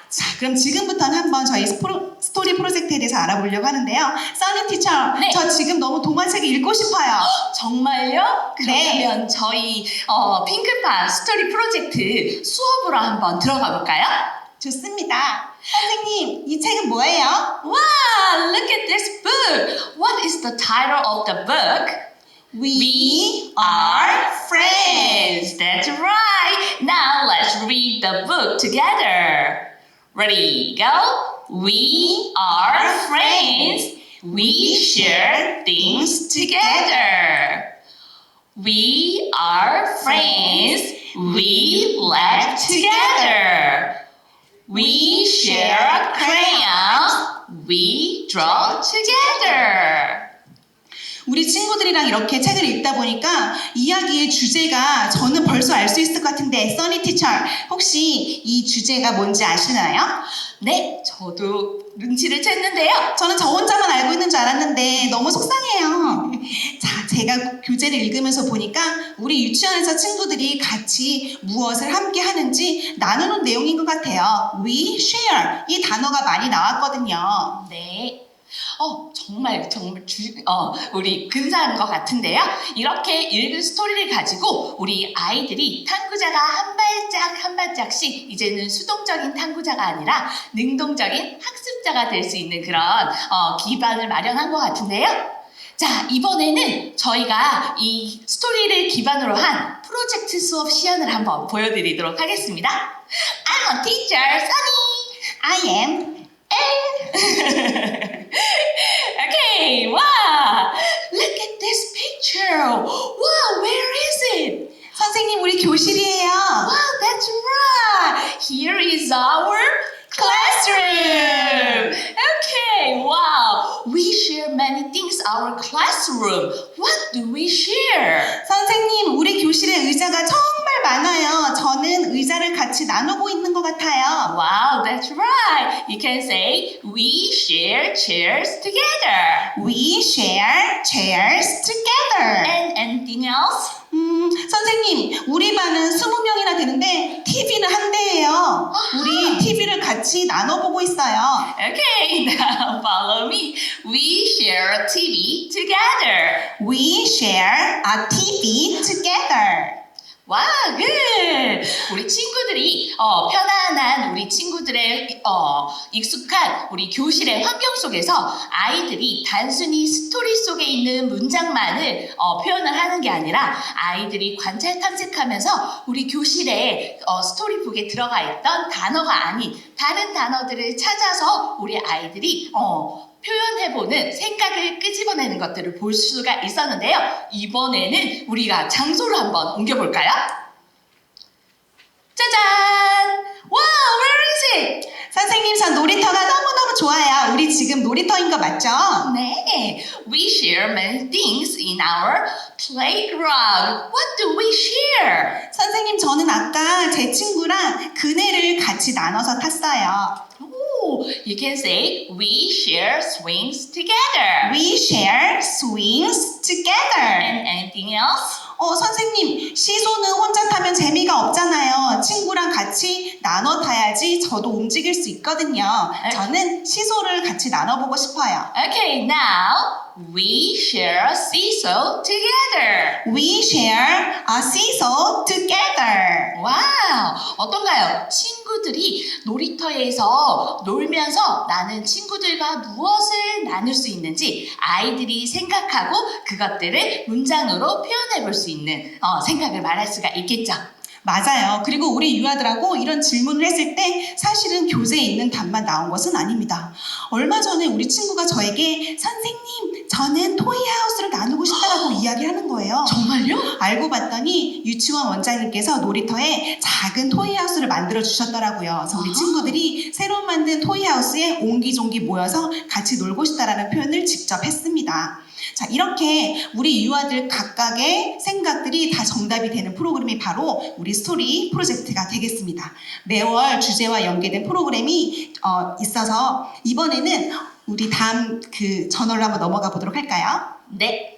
자, 그럼 지금부터는 한번 저희 스토리 프로젝트에 대해서 알아보려고 하는데요. 써니 티처, 네. 저 지금 너무 동화책을 읽고 싶어요. 정말요? 네. 그러면 저희 핑크판 스토리 프로젝트 수업으로 한번 들어가 볼까요? 좋습니다. 선생님, 이 책은 뭐예요? Wow, look at this book. What is the title of the book? We are friends. That's right. Now let's read the book together. Ready, go. We are friends. We share things together. We are friends. We laugh together. We share a crayon. We draw together. 우리 친구들이랑 이렇게 책을 읽다 보니까 이야기의 주제가 저는 벌써 알 수 있을 것 같은데, 써니 티처, 혹시 이 주제가 뭔지 아시나요? 네, 저도 눈치를 챘는데요. 저는 저 혼자만 알고 있는 줄 알았는데 너무 속상해요. 자, 제가 교재를 읽으면서 보니까 우리 유치원에서 친구들이 같이 무엇을 함께 하는지 나누는 내용인 것 같아요. We share, 이 단어가 많이 나왔거든요. 네. 정말 우리 근사한 것 같은데요. 이렇게 읽은 스토리를 가지고 우리 아이들이 탐구자가 한 발짝 한 발짝씩 이제는 수동적인 탐구자가 아니라 능동적인 학습자가 될 수 있는 그런 기반을 마련한 것 같은데요. 자, 이번에는 저희가 이 스토리를 기반으로 한 프로젝트 수업 시연을 한번 보여드리도록 하겠습니다. I'm a teacher, Sunny. I am. Okay, wow! Look at this picture. Wow, where is it? 선생님, 우리 교실이에요. Wow, that's right. Here is our classroom. Okay, wow. We share our classroom, what do we share? 선생님, 우리 교실에 의자가 정말 많아요. 저는 의자를 같이 나누고 있는 것 같아요. Wow, that's right. You can say we share chairs together. We share chairs together. And anything else? 선생님, 우리 반은 20명이나 되는데 TV는 한 대예요. 우리 TV를 같이 나눠보고 있어요. Okay, now follow me. We share a TV together. We share a TV together. 와, good. 우리 친구들이 편안한 우리 친구들의 익숙한 우리 교실의 환경 속에서 아이들이 단순히 스토리 속에 있는 문장만을 표현을 하는 게 아니라 아이들이 관찰 탐색하면서 우리 교실에 스토리북에 들어가 있던 단어가 아닌 다른 단어들을 찾아서 우리 아이들이 표현해보는 생각을 끄집어내는 것들을 볼 수가 있었는데요. 이번에는 우리가 장소를 한번 옮겨볼까요? 짜잔! 와, where is it? 선생님, 저 놀이터가 너무너무 좋아요. 우리 지금 놀이터인 거 맞죠? 네, we share many things in our playground. What do we share? 선생님, 저는 아까 제 친구랑 그네를 같이 나눠서 탔어요. Oh, you can say we share swings together. We share swings together. And anything else? 선생님, 시소는 혼자 타면 재미가 없잖아요. 친구랑 같이 나눠 타야지 저도 움직일 수 있거든요. 저는 시소를 같이 나눠보고 싶어요. Okay, now we share a seesaw together. We share a seesaw together. 와우, 어떤가요? 친구들이 놀이터에서 놀면서 나는 친구들과 무엇을 나눌 수 있는지 아이들이 생각하고 그것들을 문장으로 표현해 볼 수 있는 생각을 말할 수가 있겠죠. 맞아요. 그리고 우리 유아들하고 이런 질문을 했을 때 사실은 교재에 있는 답만 나온 것은 아닙니다. 얼마 전에 우리 친구가 저에게 선생님, 저는 토이하우스를 나누고 싶다라고 이야기하는 거예요. 정말요? 알고 봤더니 유치원 원장님께서 놀이터에 작은 토이하우스를 만들어 주셨더라고요. 그래서 우리 친구들이 새로 만든 토이하우스에 옹기종기 모여서 같이 놀고 싶다라는 표현을 직접 했습니다. 자, 이렇게 우리 유아들 각각의 생각들이 다 정답이 되는 프로그램이 바로 우리 스토리 프로젝트가 되겠습니다. 매월 주제와 연계된 프로그램이 있어서 이번에는 우리 다음 그 저널로 한번 넘어가 보도록 할까요? 네.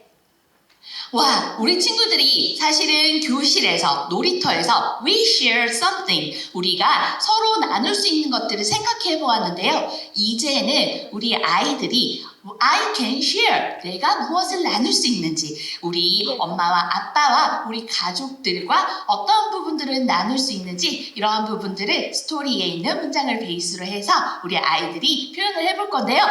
와, 우리 친구들이 사실은 교실에서, 놀이터에서 we share something, 우리가 서로 나눌 수 있는 것들을 생각해 보았는데요. 이제는 우리 아이들이 I can share, 내가 무엇을 나눌 수 있는지, 우리 엄마와 아빠와 우리 가족들과 어떤 부분들을 나눌 수 있는지 이러한 부분들을 스토리에 있는 문장을 베이스로 해서 우리 아이들이 표현을 해볼 건데요.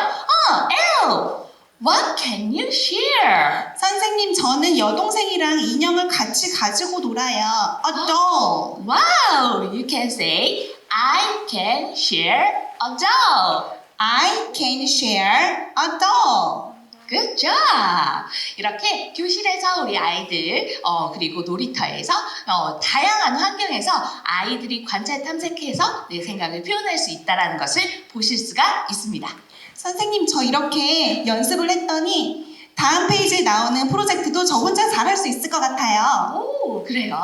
Elle! What can you share? 선생님, 저는 여동생이랑 인형을 같이 가지고 놀아요. A doll. Wow! You can say, I can share a doll. I can share a doll. Good job! 이렇게 교실에서 우리 아이들, 그리고 놀이터에서, 다양한 환경에서 아이들이 관찰 탐색해서 내 생각을 표현할 수 있다는 것을 보실 수가 있습니다. 선생님, 저 이렇게 연습을 했더니 다음 페이지에 나오는 프로젝트도 저 혼자 잘할 수 있을 것 같아요. 오, 그래요?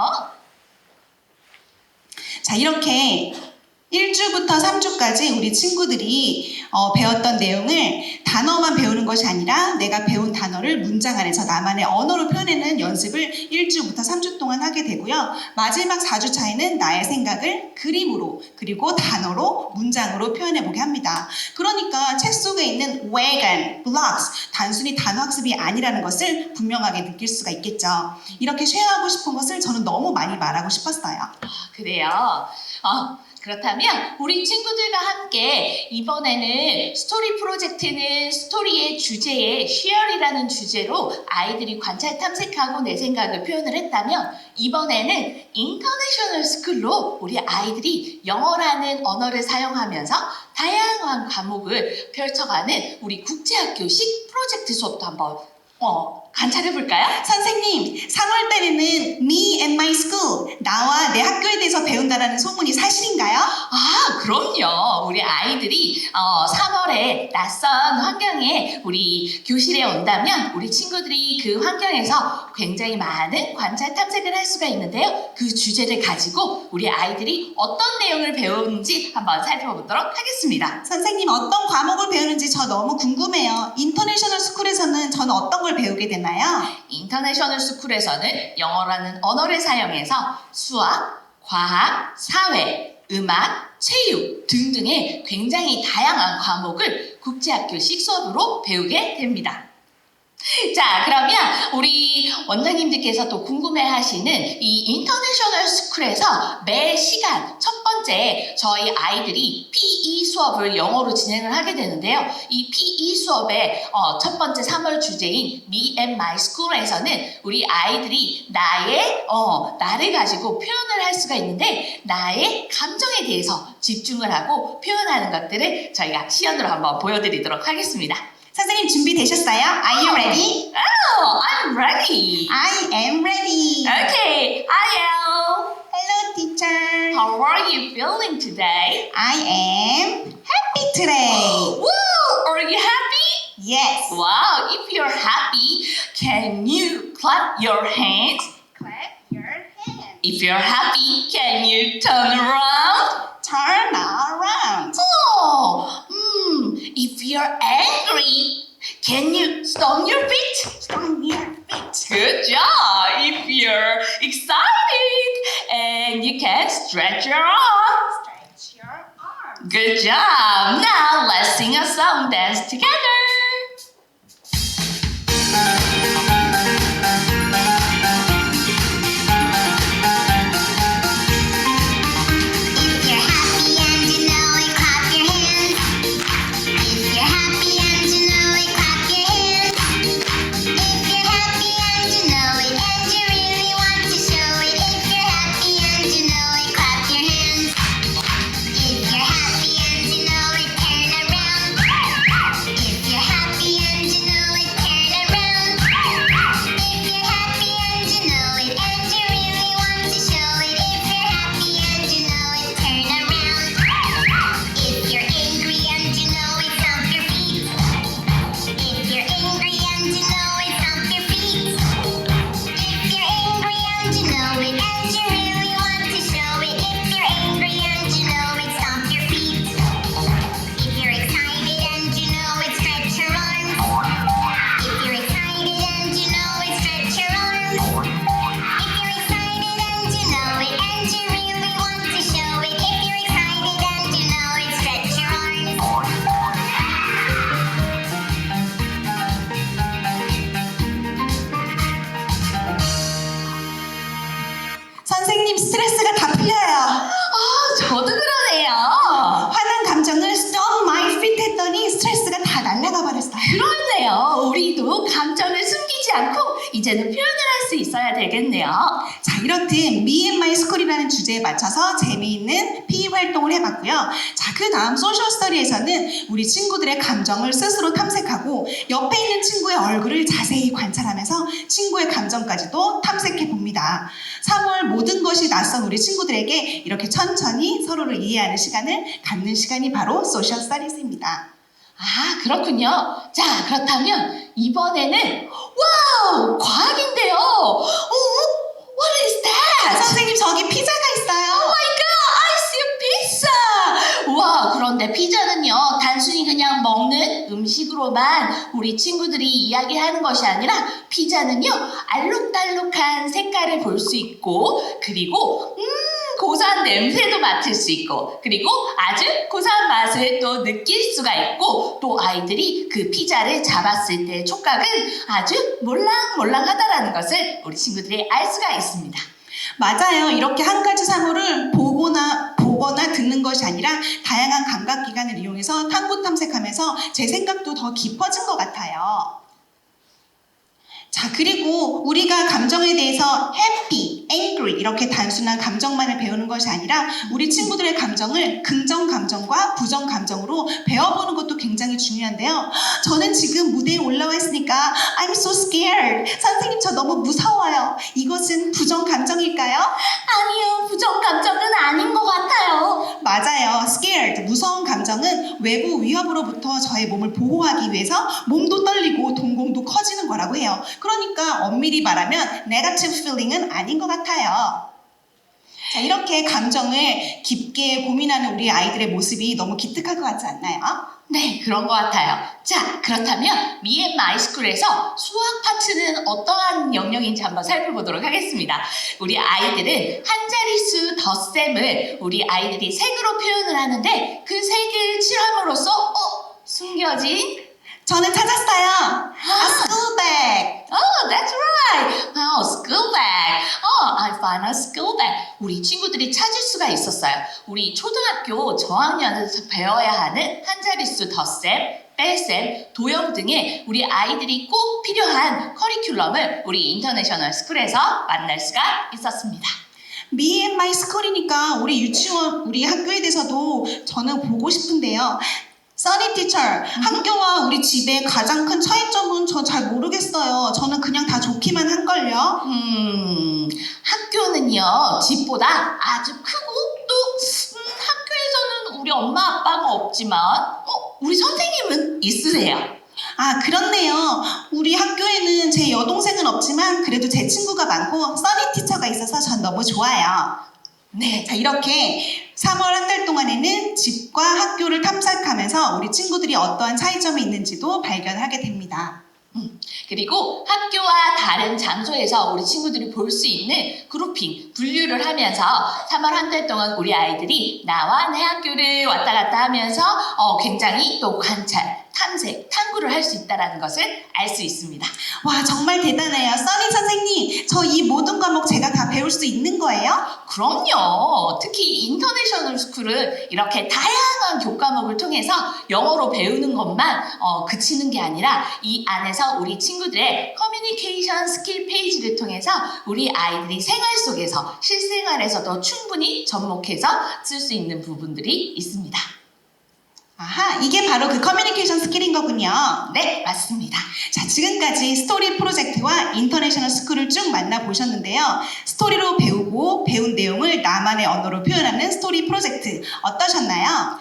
자, 이렇게 1주부터 3주까지 우리 친구들이 배웠던 내용을 단어만 배우는 것이 아니라 내가 배운 단어를 문장 안에서 나만의 언어로 표현하는 연습을 1주부터 3주 동안 하게 되고요. 마지막 4주차에는 나의 생각을 그림으로 그리고 단어로 문장으로 표현해보게 합니다. 그러니까 책 속에 있는 wagon, blocks, 단순히 단어 학습이 아니라는 것을 분명하게 느낄 수가 있겠죠. 이렇게 쉐어하고 싶은 것을 저는 너무 많이 말하고 싶었어요. 그래요. 그렇다면 우리 친구들과 함께 이번에는 스토리 프로젝트는 스토리의 주제에 share이라는 주제로 아이들이 관찰 탐색하고 내 생각을 표현을 했다면 이번에는 인터내셔널 스쿨로 우리 아이들이 영어라는 언어를 사용하면서 다양한 과목을 펼쳐가는 우리 국제학교식 프로젝트 수업도 한번 관찰해볼까요? 선생님, 3월 달에는 me and my school, 나와 내 학교에 대해서 배운다라는 소문이 사실인가요? 그럼요. 우리 아이들이 아이들이 3월에 낯선 환경에 우리 교실에 온다면 우리 친구들이 그 환경에서 굉장히 많은 관찰 탐색을 할 수가 있는데요. 그 주제를 가지고 우리 아이들이 어떤 내용을 배우는지 한번 살펴보도록 하겠습니다. 선생님 어떤 과목을 배우는지 저 너무 궁금해요. 인터내셔널 스쿨에서는 저는 어떤 걸 배우게 되나요? 인터내셔널 스쿨에서는 영어라는 언어를 사용해서 수학, 과학, 사회, 음악, 체육 등등의 굉장히 다양한 과목을 국제학교식 수업으로 배우게 됩니다. 자, 그러면 우리 원장님들께서 또 궁금해하시는 이 인터내셔널 스쿨에서 매 시간 첫 번째 저희 아이들이 PE 수업을 영어로 진행을 하게 되는데요. 이 PE 수업의 첫 번째 3월 주제인 Me and My School에서는 우리 아이들이 나를 가지고 표현을 할 수가 있는데 나의 감정에 대해서 집중을 하고 표현하는 것들을 저희가 시연으로 한번 보여드리도록 하겠습니다. 선생님 준비되셨어요? Are you ready? Oh, I'm ready. I am ready. Okay, I am. Hello, teacher. How are you feeling today? I am happy today. Woo! Are you happy? Yes. Wow, if you're happy, can you clap your hands? Clap your hands. If you're happy, can you turn around? Turn around. Oh, if you're angry, can you stomp your feet? Stomp your feet. Good job. If you're excited, and you can stretch your arms. Stretch your arms. Good job. Now let's sing a song dance together. If you're happy and you know it, clap your hands. If you're happy and you know it, clap your hands. If you're happy and you know it, and you really want to show it. If you're happy and you know it, clap your hands. If you're happy and you know it, turn around. If you're happy and you know it, turn around. If you're happy and you know it, and you really want to show it. If you're happy and you know it, turn around. If you're angry and you know it, stomp your feet. If you're angry and you know it, stomp your feet. If you're angry and you know it, and you really want to show it. If you're angry and you know it, stomp your feet. If you're excited and you know it, stretch your arms. If you're excited and you know it, stretch your arms. If you're excited and you know it, and you really want to show it. If you're excited and you know it, stretch your arms. 선생님 스트레스가 다 풀려요. 저도 그러네요. 화난 감정을 stop my feet 했더니 스트레스가 다 날아가 버렸어요. 그렇네요. 우리도 감정을 숨기지 않고 이제는 표현을 할 수 있어야 되겠네요. 자, 이렇듯 Me and My School이라는 주제에 맞춰서 재미있는 PE 활동을 해봤고요. 자, 그 다음 소셜 스터디에서는 우리 친구들의 감정을 스스로 탐색하고 옆에 있는 친구의 얼굴을 자세히 관찰하면서 친구의 감정까지도 탐색해 봅니다. 3월 모든 것이 낯선 우리 친구들에게 이렇게 천천히 서로를 이해하는 시간을 갖는 시간이 바로 소셜 스터디즈입니다. 아, 그렇군요. 자, 그렇다면 이번에는 와우! 과학인데요. What is that? 선생님 저기 피자가 있어요. Oh my god, I see a pizza! 와, 그런데 피자는요, 단순히 그냥 먹는 음식으로만 우리 친구들이 이야기하는 것이 아니라 피자는요, 알록달록한 색깔을 볼 수 있고, 그리고 고소한 냄새도 맡을 수 있고, 그리고 아주 고소한 맛을 또 느낄 수가 있고, 또 아이들이 그 피자를 잡았을 때 촉각은 아주 몰랑몰랑하다라는 것을 우리 친구들이 알 수가 있습니다. 맞아요. 이렇게 한 가지 사물을 보거나 듣는 것이 아니라 다양한 감각기관을 이용해서 탐구 탐색하면서 제 생각도 더 깊어진 것 같아요. 자, 그리고 우리가 감정에 대해서 happy, angry, spirit 이렇게 단순한 감정만을 배우는 것이 아니라 우리 친구들의 감정을 긍정 감정과 부정 감정으로 배워보는 것도 굉장히 중요한데요. 저는 지금 무대에 올라와 있으니까 I'm so scared. 선생님 저 너무 무서워요. 이것은 부정 감정일까요? 아니요, 부정 감정은 아닌 것 같아요. 맞아요. scared, 무서운 감정은 외부 위협으로부터 저의 몸을 보호하기 위해서 몸도 떨리고 동공도 커지는 거라고 해요. 그러니까 엄밀히 말하면 negative feeling은 아닌 것 같아요. 자, 이렇게 감정을 깊게 고민하는 우리 아이들의 모습이 너무 기특할 것 같지 않나요? 네, 그런 것 같아요. 자, 그렇다면 Me and My School에서 수학 파트는 어떠한 영역인지 한번 살펴보도록 하겠습니다. 우리 아이들은 한 자릿수 덧셈을 우리 아이들이 색으로 표현을 하는데 그 색을 칠함으로써 숨겨진 저는 찾았어요. A school bag. Oh, that's right. Oh, school bag. Oh, I found a school bag. 우리 친구들이 찾을 수가 있었어요. 우리 초등학교 저학년에서 배워야 하는 한 자릿수 덧셈, 뺄셈, 도형 등의 우리 아이들이 꼭 필요한 커리큘럼을 우리 인터내셔널 스쿨에서 만날 수가 있었습니다. Me and my school이니까 우리 유치원, 우리 학교에 대해서도 저는 보고 싶은데요. 써니 티처, 학교와 우리 집의 가장 큰 차이점은 저 잘 모르겠어요. 저는 그냥 다 좋기만 한걸요. 학교는요, 집보다 아주 크고 또 학교에서는 우리 엄마 아빠가 없지만 우리 선생님은 있으세요. 아, 그렇네요. 우리 학교에는 제 여동생은 없지만 그래도 제 친구가 많고 써니 티처가 있어서 전 너무 좋아요. 네, 자 이렇게 3월 한 달 동안에는 집과 학교를 탐색하면서 우리 친구들이 어떠한 차이점이 있는지도 발견하게 됩니다. 그리고 학교와 다른 장소에서 우리 친구들이 볼 수 있는 그룹핑, 분류를 하면서 3월 한 달 동안 우리 아이들이 나와 내 학교를 왔다 갔다 하면서 굉장히 또 관찰, 탐색, 탐구를 할 수 있다는 것을 알 수 있습니다. 와, 정말 대단해요. 써니 선생님, 저 이 모든 과목 제가 다 배울 수 있는 거예요? 그럼요. 특히 인터내셔널 스쿨은 이렇게 다양한 교과목을 통해서 영어로 배우는 것만 그치는 게 아니라 이 안에서 우리 친구들의 커뮤니케이션 스킬 페이지를 통해서 우리 아이들이 생활 속에서 실생활에서도 충분히 접목해서 쓸 수 있는 부분들이 있습니다. 아하, 이게 바로 그 커뮤니케이션 스킬인 거군요. 네, 맞습니다. 자, 지금까지 스토리 프로젝트와 인터내셔널 스쿨을 쭉 만나보셨는데요. 스토리로 배우고 배운 내용을 나만의 언어로 표현하는 스토리 프로젝트 어떠셨나요?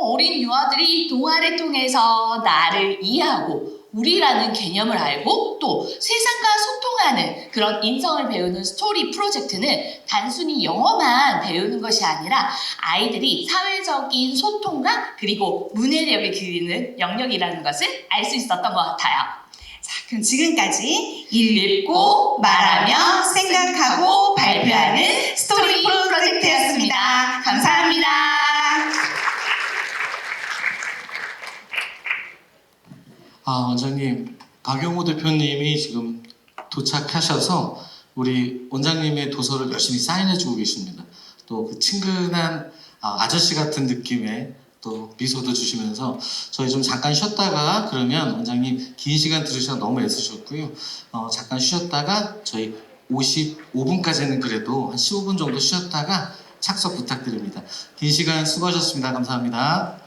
어린 유아들이 동화를 통해서 나를 이해하고 우리라는 개념을 알고 또 세상과 소통하는 그런 인성을 배우는 스토리 프로젝트는 단순히 영어만 배우는 것이 아니라 아이들이 사회적인 소통과 그리고 문해력을 기르는 영역이라는 것을 알 수 있었던 것 같아요. 자, 그럼 지금까지 읽고 말하며 생각하고 발표하는 스토리 프로젝트였습니다. 감사합니다. 원장님, 박용호 대표님이 지금 도착하셔서 우리 원장님의 도서를 열심히 사인해주고 계십니다. 또 그 친근한 아저씨 같은 느낌의 또 미소도 주시면서 저희 좀 잠깐 쉬었다가 그러면 원장님 긴 시간 들으셔서 너무 애쓰셨고요. 잠깐 쉬었다가 저희 55분까지는 그래도 한 15분 정도 쉬었다가 착석 부탁드립니다. 긴 시간 수고하셨습니다. 감사합니다.